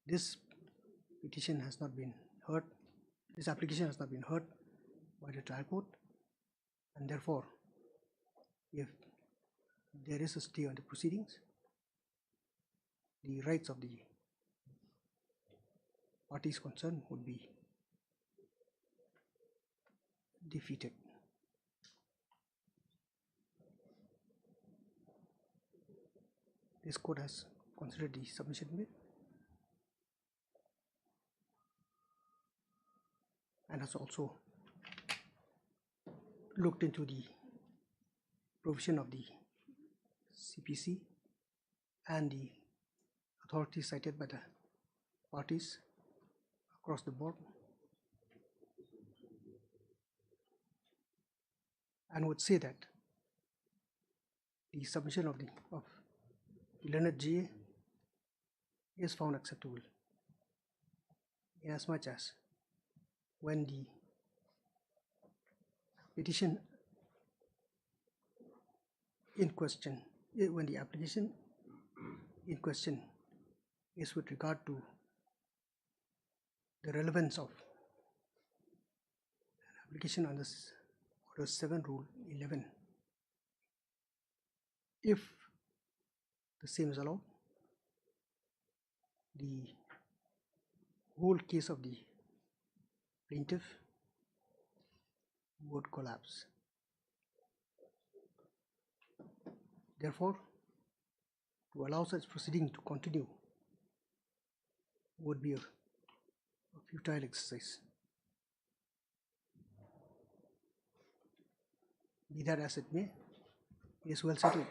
This petition has not been heard, this application has not been heard by the trial court, and therefore, if there is a stay on the proceedings, the rights of the parties concerned would be defeated. This court has considered the submission made and has also looked into the provision of the CPC and the authorities cited by the parties across the board, and would say that the submission of the Learned GA is found acceptable inasmuch as when the petition in question, when the application in question is with regard to the relevance of an application under Order 7, Rule 11, if the same is allowed, the whole case of the plaintiff would collapse. Therefore, to allow such proceeding to continue would be a futile exercise. Be that as it may, it is well settled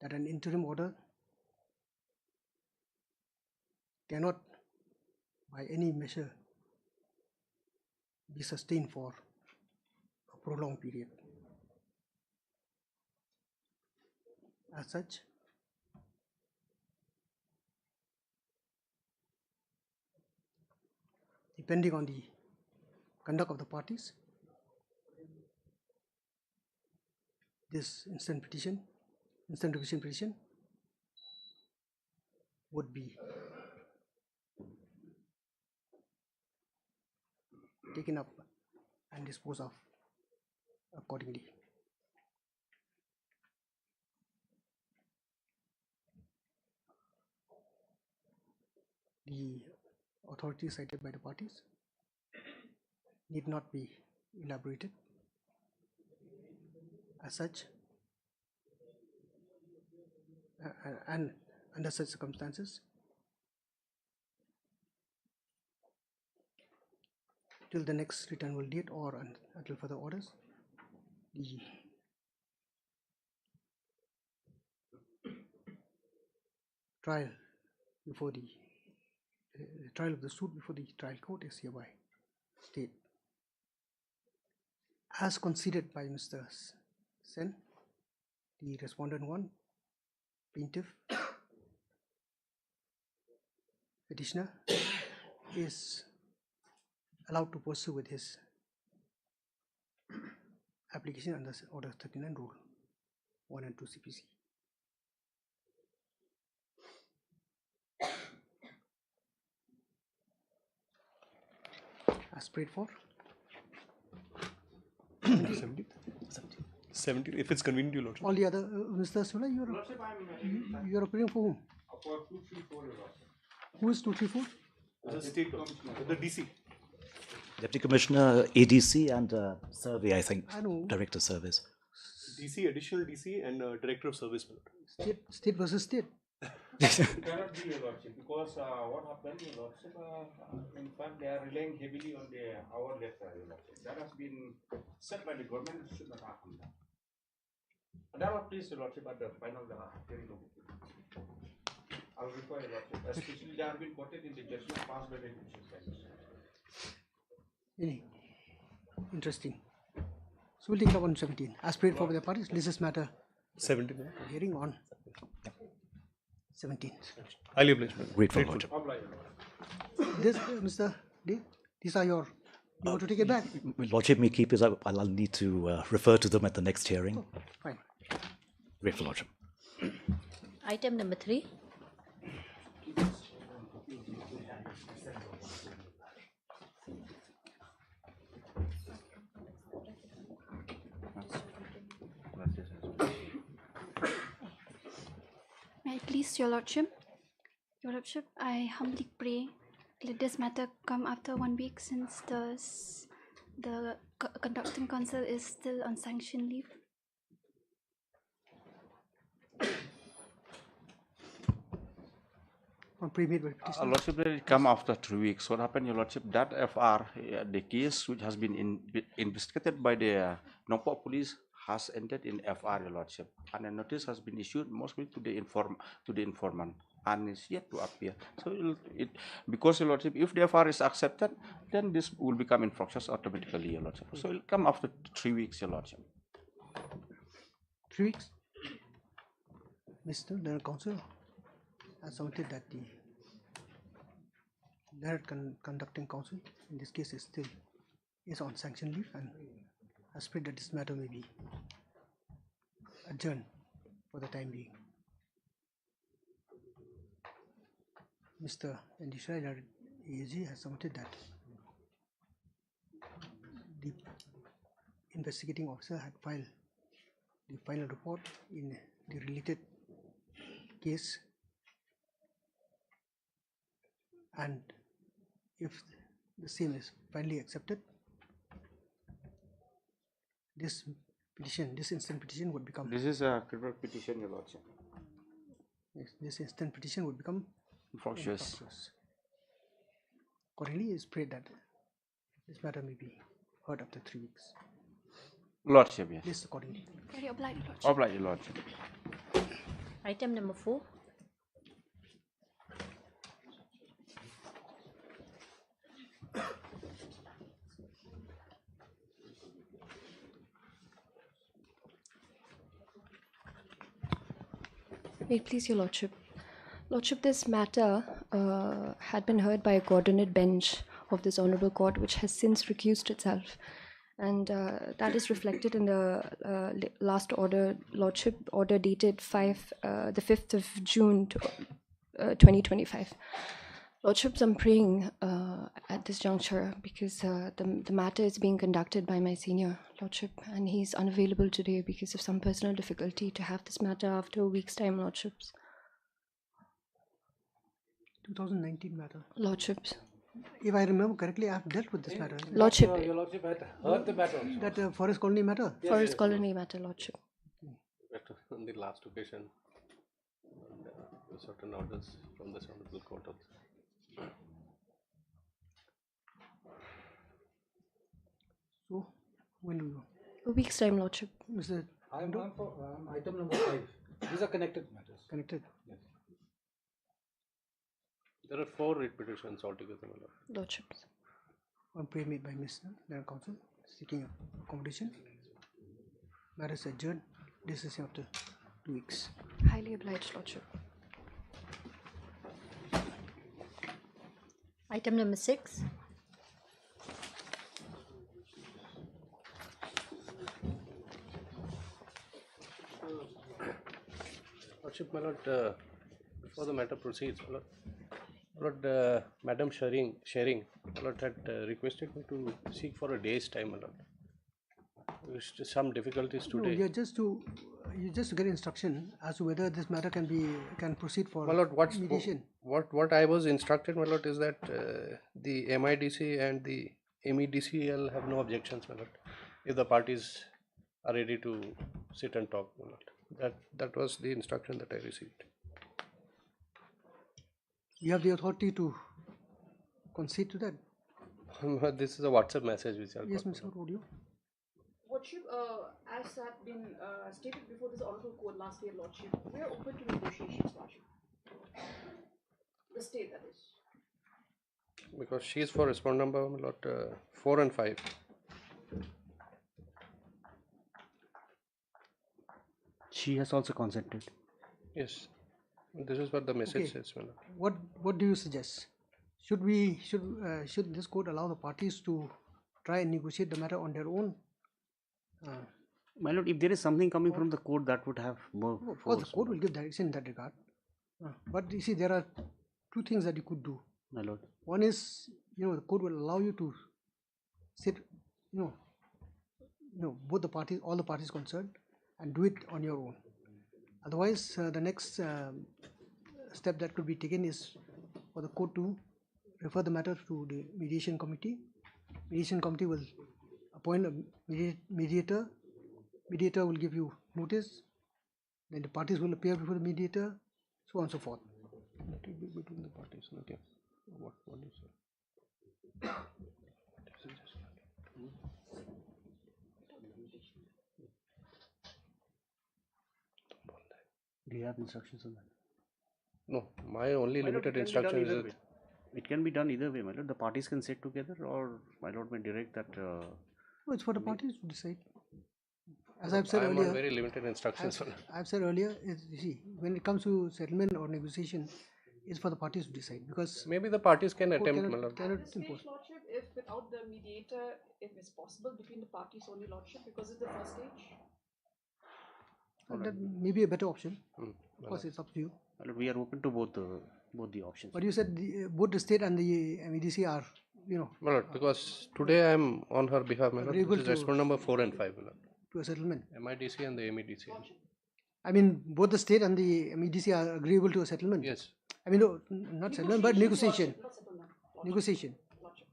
that an interim order cannot by any measure be sustained for a prolonged period. As such, depending on the conduct of the parties, this instant revision petition would be taken up and disposed of accordingly. The authorities cited by the parties need not be elaborated. As such, and under such circumstances, till the next returnable date or until further orders, the trial before the trial of the suit before the trial court is hereby stayed. As conceded by Mr. Sen, the respondent 1, plaintiff, petitioner, is allowed to pursue with his application under Order 39 Rule 1 and 2 CPC. As prayed for. 70, if it's convenient to you, Lordship. All the other, Mr. Sula, you are appearing for whom? For 234, Your Lordship. Who is 234? The state, the DC. Deputy Commissioner, ADC, and Survey, I think. I know. Director Service. DC, additional DC, and Director of Service. State versus state. It cannot be, Your Lordship, because what happened, Your Lordship, in fact, they are relying heavily on our letter, Your Lordship. That has been set by the government, it should not happen. That was please, Your Lordship, at the final hearing of it. I will require, Your Lordship, especially they have been quoted in the judgment passed by the judicial bench. Interesting. So we'll take it up on 17. As prayed for by the parties, this matter 17. hearing on 17. Highly obliged. Grateful, Lordship. This, Mr. D, these are your. You want to take it back? Lordship may keep it up. I'll need to refer to them at the next hearing. Oh, fine. Grateful, Lordship. Item number 3. May I please, Your Lordship? Your Lordship, I humbly pray let this matter come after 1 week since the conducting counsel is still on sanction leave. On pre-made by petition. Lordship, let it come after 3 weeks. What happened, Your Lordship? That FR, the case which has been investigated by the Nongpok police has ended in FR, Your Lordship, and a notice has been issued mostly to the informant, and is yet to appear. So because, Your Lordship, if the FR is accepted, then this will become infractious automatically, Your Lordship. So it will come after 3 weeks, Your Lordship. 3 weeks. Mr. Learned Counsel has submitted that the Learned Conducting Counsel in this case is on sanction leave and has prayed that this matter may be adjourned for the time being. Mr. Ndishra AAG has submitted that the investigating officer had filed the final report in the related case, and if the same is finally accepted, this petition, this instant petition would become, This is a criminal petition, Your Lordship. this instant petition would become Infructuous. infructuous. Accordingly, it's prayed that this matter may be heard after 3 weeks. Lordship, yes. This accordingly. Very obliged, Your Lordship. Obliged, Your Lordship. Item number 4. May it please your Lordship. Lordship, this matter had been heard by a coordinate bench of this Honourable Court, which has since recused itself. And that is reflected in the last order, Lordship, order dated the 5th of June 2025. Lordships, I'm praying at this juncture because the matter is being conducted by my senior Lordship, and he's unavailable today because of some personal difficulty to have this matter after a week's time, Lordships. 2019 matter. Lordships. If I remember correctly, I have dealt with this matter. Lordship. Your Lordship had heard the matter. That forest colony matter. Forest colony matter, Lordship. On the last occasion, certain orders from the Honorable Court of. So, when do you, A week's time, Lordship. Mr. I'm on for item number 5. These are connected matters. Connected? Yes. There are 4 writ petitions altogether, my lord. Lordships. On prayer made by Mr. Legal Counsel seeking accommodation. Matter is adjourned. Decision after 2 weeks. Highly obliged, Lordship. Item number 6. Lordship, my lord, before the matter proceeds, my lord, Madam Sharing, my lord had requested me to seek for a day's time, my lord. There's some difficulties No, today. you just to get instruction as to whether this matter can proceed for My lord, mediation. what I was instructed, my lord, is that the MIDC and the MEDCL have no objections, my lord, if the parties are ready to sit and talk, my lord. That was the instruction that I received. You have the authority to concede to that. This is a WhatsApp message which I Yes, got. Mr. Audio. Lordship, as had been stated before this Honourable Court last year, Lordship, we are open to negotiations, Lordship. The state, that is. Because she is for respond number, my lord, 4 and 5. She has also consented. Yes, this is what the message Okay. says, my lord. What do you suggest? Should this court allow the parties to try and negotiate the matter on their own? My lord, if there is something coming from the court, that would have more Of course, force. the court will give direction in that regard. But you see, there are 2 things that you could do. My lord. One is, the court will allow you to sit, both the parties, all the parties concerned, and do it on your own. Otherwise, the next step that could be taken is for the court to refer the matter to the mediation committee. Mediation committee will appoint a mediator. Mediator will give you notice. Then the parties will appear before the mediator, so on and so forth. Between the parties, okay. What is it? Do you have instructions on that? No, my only My lord, limited it can be done instruction is either that way. It can be done either way, my lord. The parties can sit together, or my lord may direct that. No, it's for the parties to decide. As I've said I am on earlier, very limited instructions. I've said earlier, you see, when it comes to settlement or negotiation, it's for the parties to decide because Maybe the parties can court attempt, my lord. cannot This stage, impose. Lordship, if without the mediator, if it's possible between the parties only, Lordship, because it's the first stage. That may be a better option. Of course, it's up to you. My lord, we are open to both the options. But you said both the state and the MEDC are, My lord, because today I am on her behalf, my lord. Agreeable This is to- respond number 4 and 5, my lord. to a settlement. MIDC and the MEDC. I mean, both the state and the MEDC are agreeable to a settlement. Yes. I mean, no, not settlement, but negotiation. Not settlement, Lordship. Negotiation. Lordship.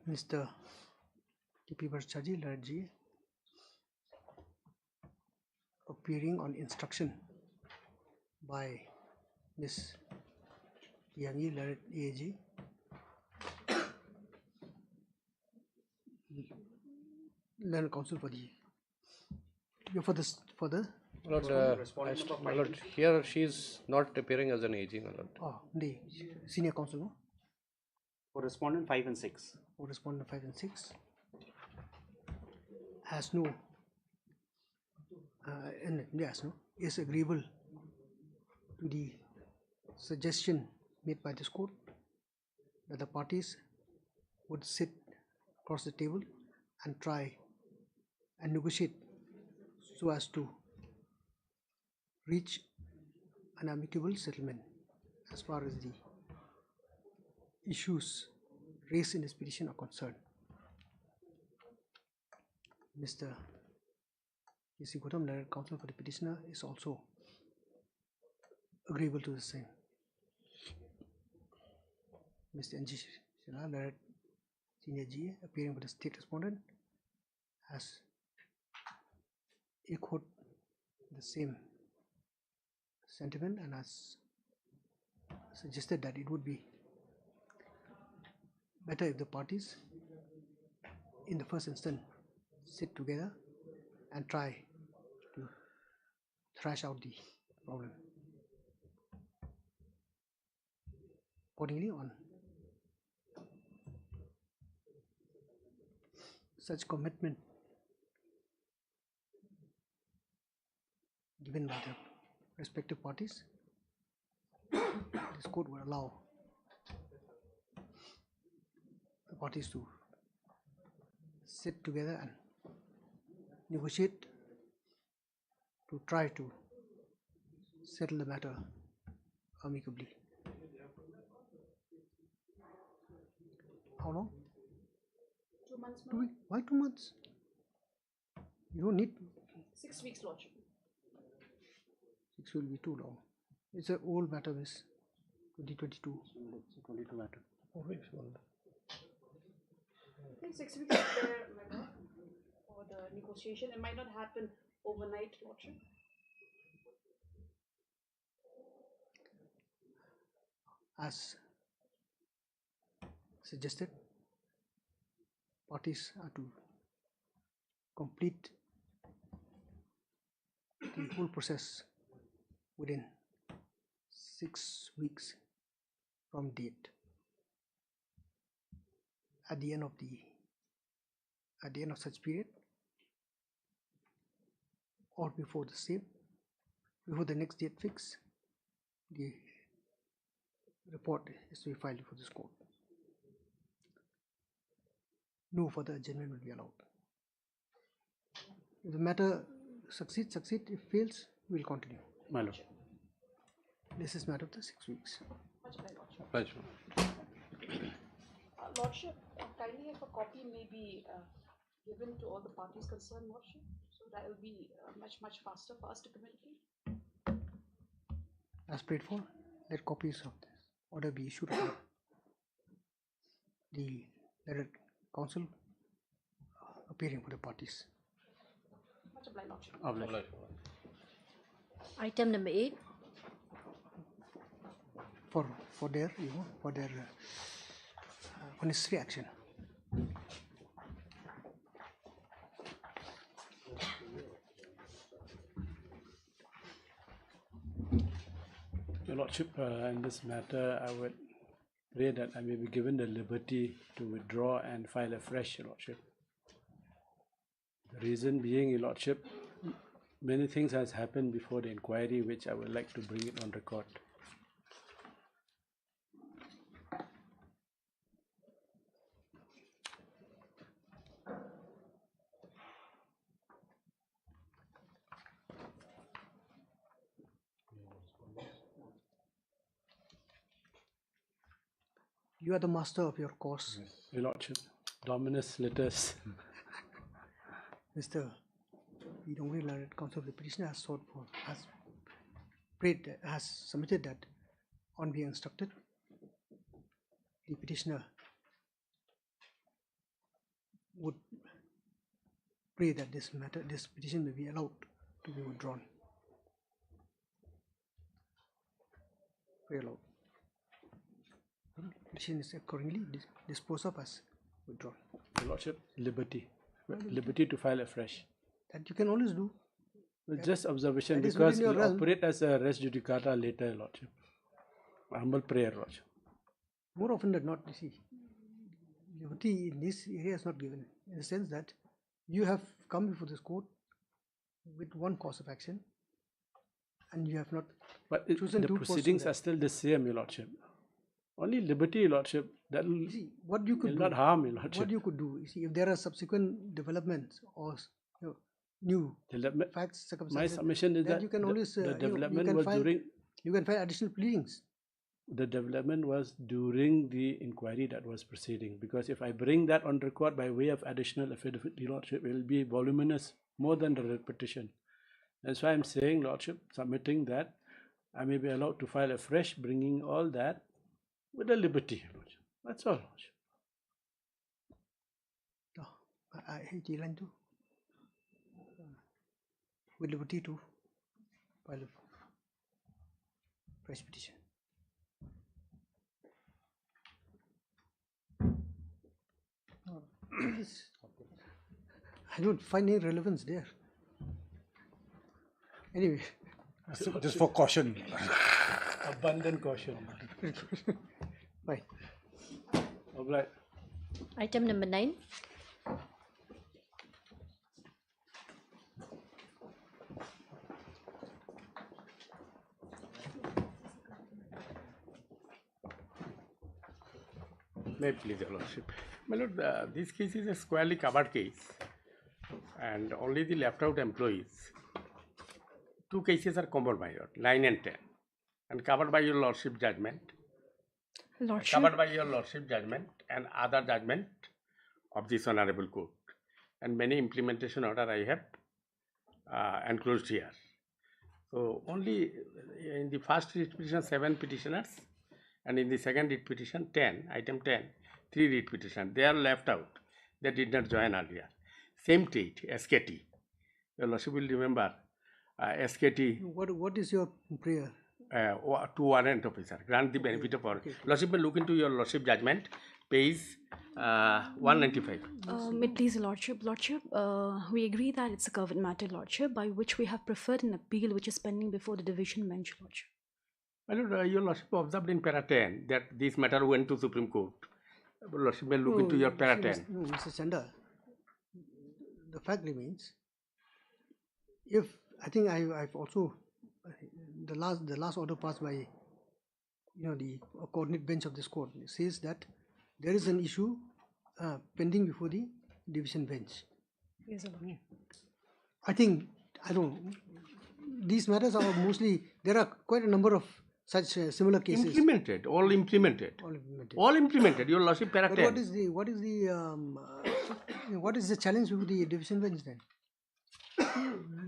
Mr. T.P. Bhattacharjee, Larat G, appearing on instruction by Ms. Yangi Larat AG, Learned Counsel for the My lord, here she is not appearing as an AG, my lord. the senior counsel, no? For respondent 5 and 6. For respondent 5 and 6 has no is agreeable to the suggestion made by this court that the parties would sit across the table and try and negotiate so as to reach an amicable settlement as far as the issues raised in this petition are concerned. Mr. K.C. Gautam, Learned Counsel for the petitioner, is also agreeable to the same. Mr. N.G. Shila, Learned Senior GA, appearing for the state respondent, has echoed the same sentiment and has suggested that it would be better if the parties in the first instance sit together and try to thrash out the problem. Accordingly, on such commitment given by the respective parties, this court will allow the parties to sit together and negotiate to try to settle the matter amicably. How long? 2 months, 2 weeks. Why 2 months? You don't need 6 weeks, lordship. 6 will be too long. It's an old matter, Miss. 2022. It's a 22 matter. I think 6 weeks is there, my lord, for the negotiation. It might not happen overnight, lordship. As suggested, parties are to complete the whole process within 6 weeks from date. At the end of such period, or before the next date fix, the report is to be filed before this court. No further adjournment will be allowed. If the matter succeeds. If fails, we will continue. My lord. This is matter of the 6 weeks. Much obliged, lordship. Right. Lordship, kindly if a copy may be given to all the parties concerned, lordship, so that will be much faster for us to communicate. As prayed for, let copies of this order be issued upon the letter counsel appearing for the parties. Much obliged, lordship. Obliged. Item number 8. For their necessary action. Your Lordship, in this matter, I would pray that I may be given the liberty to withdraw and file afresh, Your Lordship. The reason being, Your Lordship, many things has happened before the inquiry which I would like to bring it on record. You are the master of your course. Your Lordship, Dominus Litis. Mr. The Honorary Learned Counsel of the petitioner has has submitted that on being instructed, the petitioner would pray that this petition may be allowed to be withdrawn. Pray aloud. Petition is accordingly disposed of as withdrawn. Your Lordship, liberty. Liberty to file afresh. That you can always do. Just observation, that is because we within your realm. operate as a res judicata later, Your Lordship. Humble prayer, Lordship. More often than not, you see, liberty in this area is not given, in the sense that you have come before this court with one course of action and you have not chosen the to proceedings pursue are still the same, Your Lordship. Only liberty, Your Lordship, that will what you could not harm, Your Lordship. What you could do, you see, if there are subsequent developments or new facts, circumstances, my submission is that you can always the development you can was file, during you can file additional pleadings. the development was during the inquiry that was proceeding, because if I bring that on record by way of additional affidavit, Your Lordship, it will be voluminous, more than the repetition. That's why I'm saying, Lordship, submitting that I may be allowed to file afresh, bringing all that with a liberty, Lordship. That's all, Lordship. I hate line too. With liberty to file a fresh petition. I don't find any relevance there. Anyway. Just for caution. Abundant caution. Bye. All right. Item number 9. May it please, Your Lordship. My Lord, this case is a squarely covered case, and only the left out employees. 2 cases are covered by Your 9 and 10, and covered by Your Lordship judgment. Lordship. Covered by Your Lordship judgment and other judgment of this Honorable Court, and many implementation order I have enclosed here. So only in the first writ petition 7 petitioners, and in the second writ petition 10, item 10, 3 writ petition. They are left out. They did not join earlier. Same date, SKT. Your Lordship will remember SKT. What is your prayer? To warrant officer. Grant the benefit of all. Lordship will look into Your Lordship judgment, page 195. May it please, Lordship. Lordship, we agree that it's a covered matter, Lordship, by which we have preferred an appeal which is pending before the division bench, Lordship. My Lord, Your Lordship observed in para 10 that this matter went to Supreme Court. Lordship will look into your para 10. No, Mr. Chanda, the fact remains, if I think I've also the last order passed by the coordinate bench of this court says that there is an issue pending before the division bench. Yes, Lord. I think these matters are mostly, there are quite a number of such similar cases. Implemented, all implemented. All implemented. Your Lordship para 10. But what is the challenge with the division bench then?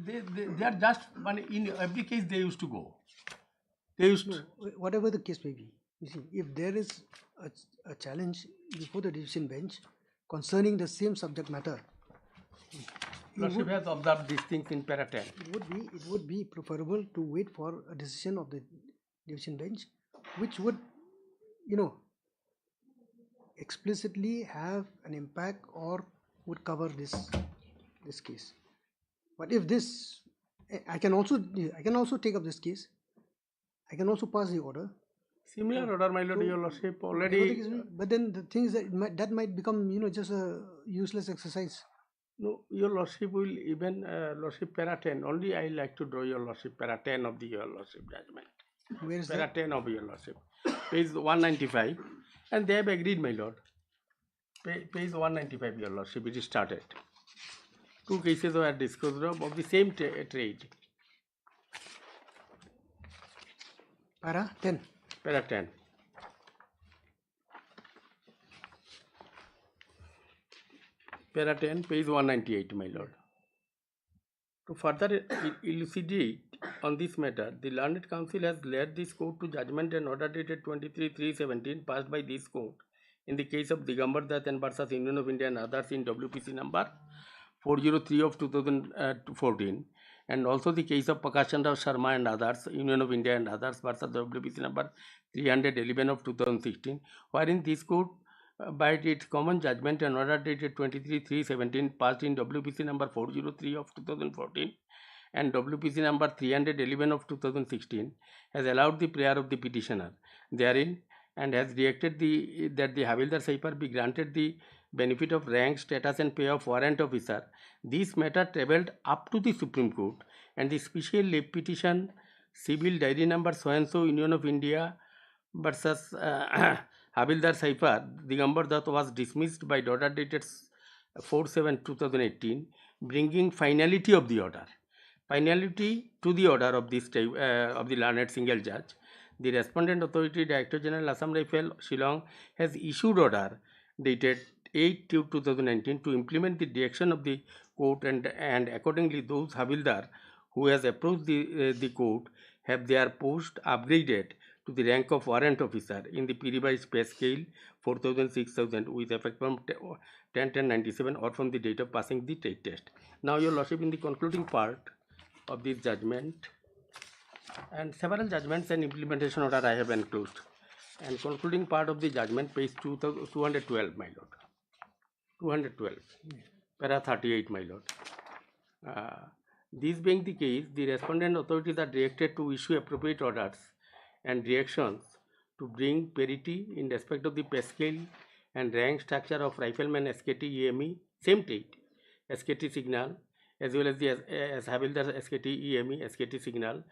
They are just in every case they used to go. They used to. Whatever the case may be, you see, if there is a challenge before the division bench concerning the same subject matter, Lordship has observed these things in para 10. It would be preferable to wait for a decision of the division bench, which would, explicitly have an impact or would cover this case. But if this, I can also take up this case. I can also pass the order. Similar order, my Lord, Your Lordship already. But then the things that might become, just a useless exercise. No, Your Lordship will even Lordship para 10. Only I like to draw Your Lordship para 10 of the Your Lordship judgment. Where is para that? 10 of Your Lordship. Page 195. And they have agreed, my Lord. Page 195, Your Lordship, it is started. 2 cases were discussed of the same trade. Para 10. Para 10. Para 10, page 198, my Lord. To further elucidate on this matter, the Learned Council has led this court to judgment and order dated 23/3/17 passed by this court in the case of Digambar Dutt and versus Union of India and others in WPC number 403 of 2014, and also the case of Prakashan Rao Sharma and others, Union of India and others versus WPC number 311 of 2016, wherein this court by its common judgment and order dated 23/3/17 passed in WPC number 403 of 2014 and WPC number 311 of 2016 has allowed the prayer of the petitioner therein and has directed that the Havildar Saipar be granted the benefit of rank, status and pay of warrant officer. This matter travelled up to the Supreme Court and the special leave petition civil diary number so and so Union of India versus Havildar Saipar Digambar Dutt was dismissed by order dated 4/7/2018, bringing finality of the order. Finality to the order of this of the learned single judge. The respondent authority Director General Assam Rifle Shillong has issued order dated 8/2/2019 to implement the direction of the court and accordingly those Havildar who has approached the court have their post upgraded to the rank of warrant officer in the revised pay scale 4,000-6,000 with effect from 10/10/97 or from the date of passing the trade test. Now, Your Lordship, in the concluding part of this judgment and several judgments and implementation order I have enclosed, and concluding part of the judgment page 212, my lord, 212, para 38, my lord. This being the case, the respondent authorities are directed to issue appropriate orders and directions to bring parity in respect of the pay scale and rank structure of rifleman SKT EME, same trade, SKT signal, as well as the Havildar SKT EME, SKT signal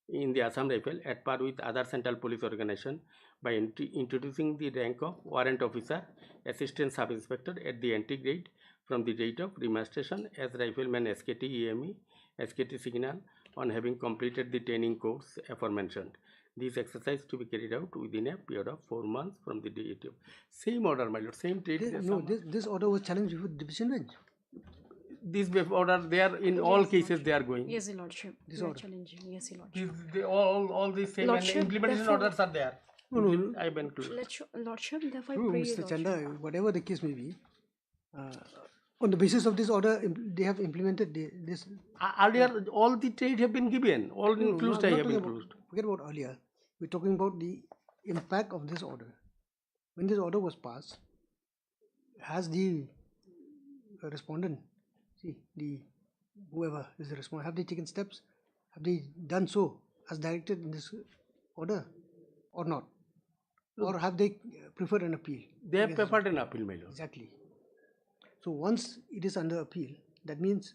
in the Assam Rifle at par with other central police organization by introducing the rank of warrant officer, assistant sub inspector at the entry grade from the date of remonstration as rifleman SKT EME, SKT signal on having completed the training course aforementioned. This exercise to be carried out within a period of 4 months from the date of same order, my lord, same trade. This order was challenged before division bench. This order, they are in all cases they are going. Yes, Your Lordship. This We are order. challenging. Yes, Your Lordship. All these same and Lordship, implementation therefore- orders are there. No. I have included. Lordship, therefore, I No, pray, Mr. Your Chanda, Lordship. whatever the case may be, on the basis of this order, they have implemented this. Earlier, all the trade have been given, all No, included, I'm I not have talking about- included. Forget about earlier. We're talking about the impact of this order. When this order was passed, has the respondent, whoever is the respondent, have they taken steps? Have they done so as directed in this order or not? Or have they preferred an appeal? They have preferred an appeal, my lord. Exactly. So once it is under appeal, that means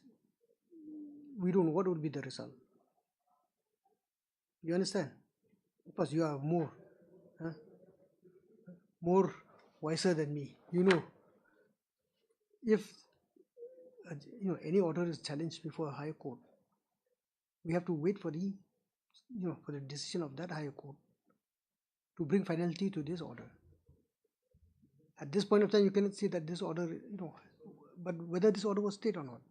we don't know what would be the result. You understand? Because you are more wiser than me. You know, if any order is challenged before a higher court, we have to wait for the decision of that higher court to bring finality to this order. At this point of time, you cannot say that this order, but whether this order was stayed or not.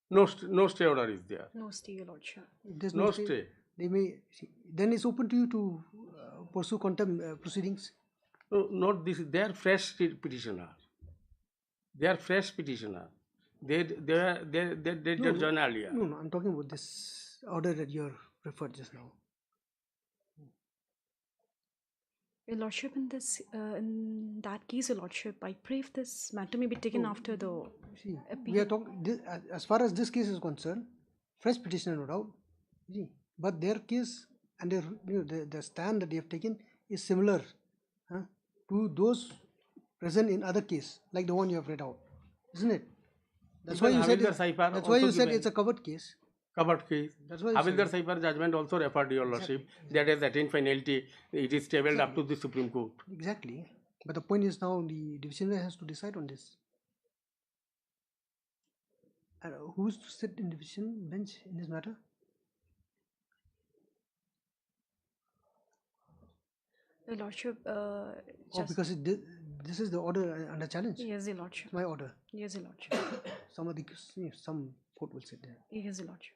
No stay order is there. No stay, Your Lordship. If there's No stay. they may see. Then it's open to you to pursue contempt proceedings. No, not this. They are fresh petitioner. They are fresh petitioner. They did join earlier. No, I'm talking about this order that you referred just now. Your Lordship, in that case, Your Lordship, I pray if this matter may be taken after the See, appeal. we are talking as far as this case is concerned, fresh petitioner, no doubt. See, but their case and the stand that they have taken is similar to those present in other case, like the one you have read out, isn't it? That's why you said. That's why you said it's a covered case. Covered case. That's why Havildar Saipar judgment also referred to, Your Lordship, that has attained finality. It is tabled up to the Supreme Court. Exactly. But the point is now the division has to decide on this. And who's to sit in division bench in this matter? Your Lordship, Because this is the order under challenge. Yes, Your Lordship. It's my order. Yes, Your Lordship. Some court will sit there. Yes, Your Lordship.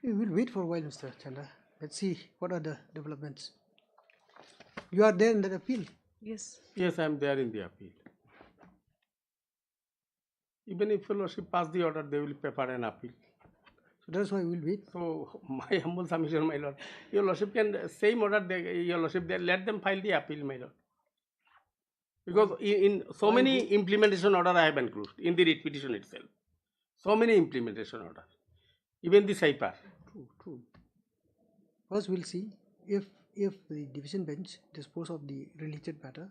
We will wait for a while, Mr. Chanda. Let's see what are the developments. You are there in that appeal? Yes. Yes, I am there in the appeal. Even if Your Lordship pass the order, they will prepare an appeal. So that's why we will wait. So my humble submission, my lord, Your Lordship can same order. Your Lordship, they let them file the appeal, my lord. Because in so many implementation order I have enclosed in the writ petition itself. So many implementation order, even the CIPAR. True. First, we'll see if the division bench dispose of the related matter.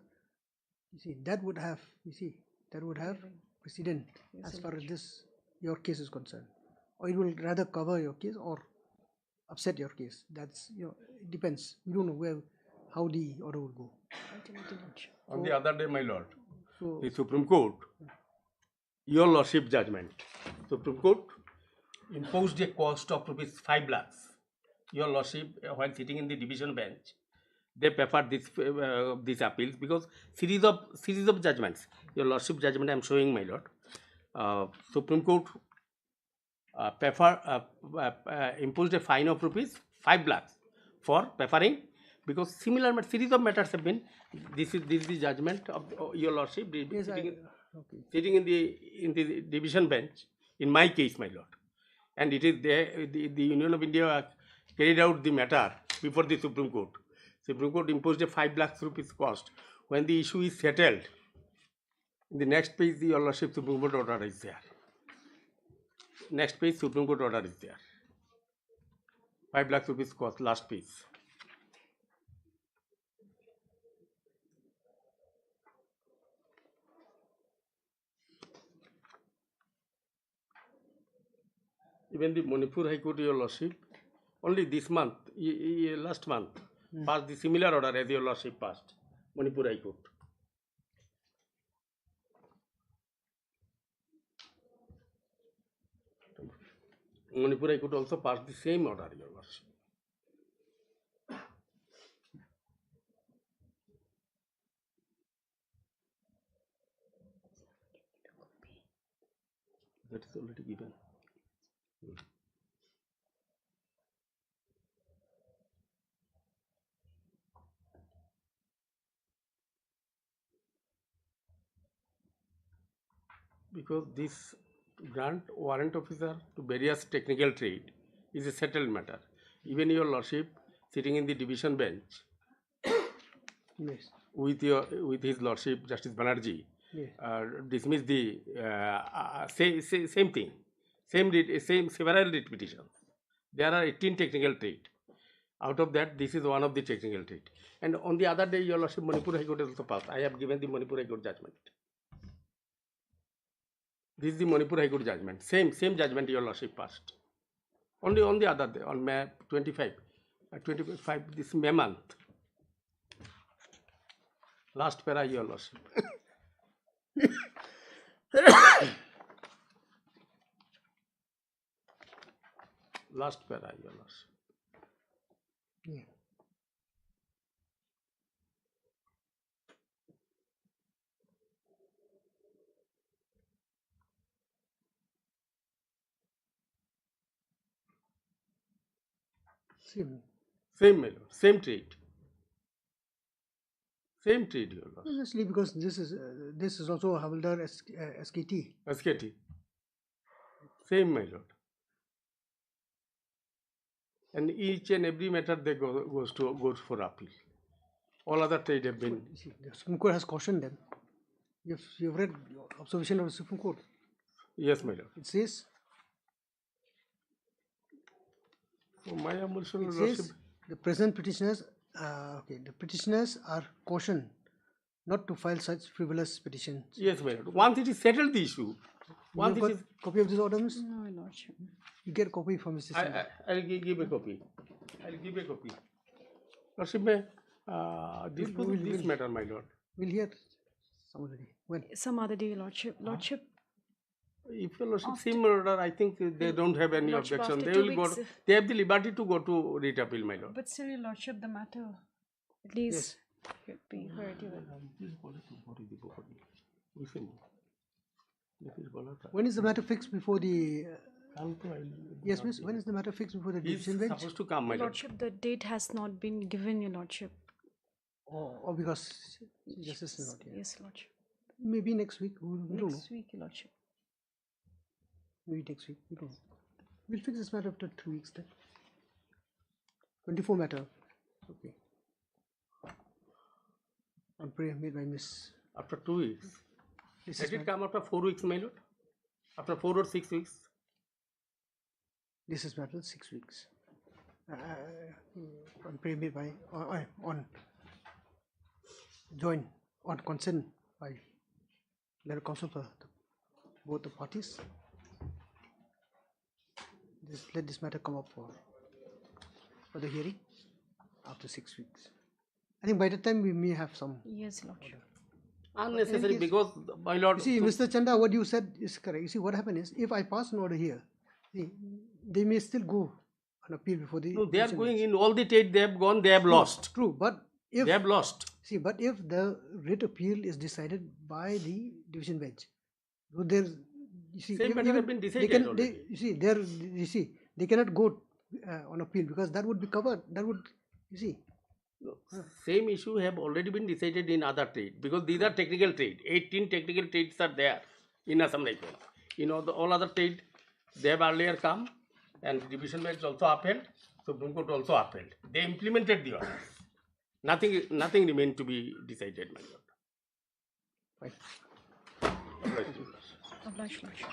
You see, that would have precedent as far as your case is concerned, or it will rather cover your case or upset your case. That's it depends. We don't know how the order will go. On the other day, my lord, the Supreme Court, Your Lordship judgment, Supreme Court imposed a cost of ₹5 lakhs. Your Lordship, while sitting in the division bench, they preferred these appeals because series of judgments. Your Lordship judgment I am showing, my lord. Supreme Court imposed a fine of ₹5 lakhs for preferring, because similar series of matters have been. This is the judgment of Your Lordship sitting in the division bench in my case, my lord, and it is there. The Union of India carried out the matter before the Supreme Court. Supreme Court imposed a ₹5 lakhs cost. When the issue is settled, in the next page, the Your Lordship Supreme Court order is there. Next page, Supreme Court order is there. ₹5 lakhs cost, last page. Even the Manipur High Court, Your Lordship, only this month, last month, passed the similar order as Your Lordship passed, Manipur High Court. Manipur High Court also passed the same order, Your Lordship. That is already given. Because this grant warrant officer to various technical trade is a settled matter. Even Your Lordship, sitting in the division bench, yes, with His Lordship Justice Banerjee, yes, dismiss the same thing, same several writ petitions. There are 18 technical trade. Out of that, this is one of the technical trade. And on the other day, Your Lordship, Manipur High Court has also passed. I have given the Manipur High Court judgment. This is the Manipur High Court judgment. Same judgment Your Lordship passed. Only on the other day, on May 25, this May month. Last para, Your Lordship. Last para, Your Lordship. Yeah. Same, my lord. Same trade. Same trade, Your Lordship. Obviously, because this is also a Havildar SKT. SKT. Same, my lord. And each and every matter they goes for appeal. All other trade have been. The Supreme Court has cautioned them. You've read observation of the Supreme Court. Yes, my lord. It says. My emulsion, it says the present petitioners. The petitioners are cautioned not to file such frivolous petitions. Yes, my lord. Once it is settled the issue. Once it is copy of this order, Mr.? No, not sure. You get a copy from Mr. I'll give a copy. I'll give a copy. Lordship, dispose of this matter, my lord. We'll hear some other day. When? Some other day, Lordship. Lordship. If Your Lordship same order, I think they don't have any Lordship, objection. after They 2 will go. weeks, They have the liberty to go to writ appeal, my lord. But still, Your Lordship, the matter at least could be heard even. When is the matter fixed before the Yes, miss. When is the matter fixed before the He's division bench? supposed to come, my Your lord. Lordship, the date has not been given, Your Lordship. Or because justice is not here. Yes, Lordship. Maybe next week. We don't know. Next week, Your Lordship. Maybe next week. We don't know. We'll fix this matter after 2 weeks then. 24 matter. Okay. On prayer made by Miss. After 2 weeks. This Let is it come after 4 weeks, my lord. After 4 or 6 weeks. This is matter 6 weeks. On prayer made by on join on consent by letter counsel for both the parties. Let this matter come up for the hearing after 6 weeks. I think by the time we may have some. Yes, Lordship. Unnecessary because, my lord. You see, Mr. Chanda, what you said is correct. You see, what happened is, if I pass an order here, see, they may still go on appeal before the. No, they are going in all the trade. They have gone. They have lost. True, but if they have lost. See, but if the writ appeal is decided by the division bench, so there, you see, Same matter have been decided already. You see, they cannot go on appeal because that would be covered. That would, you see. No, same issue have already been decided in other trade because these are technical trade. 18 technical trades are there in Assam High Court. You know, all other trade they have earlier come and division bench also upheld. Supreme Court also upheld. They implemented the order. Nothing remained to be decided, my lord. Right. Obliged, Lordship.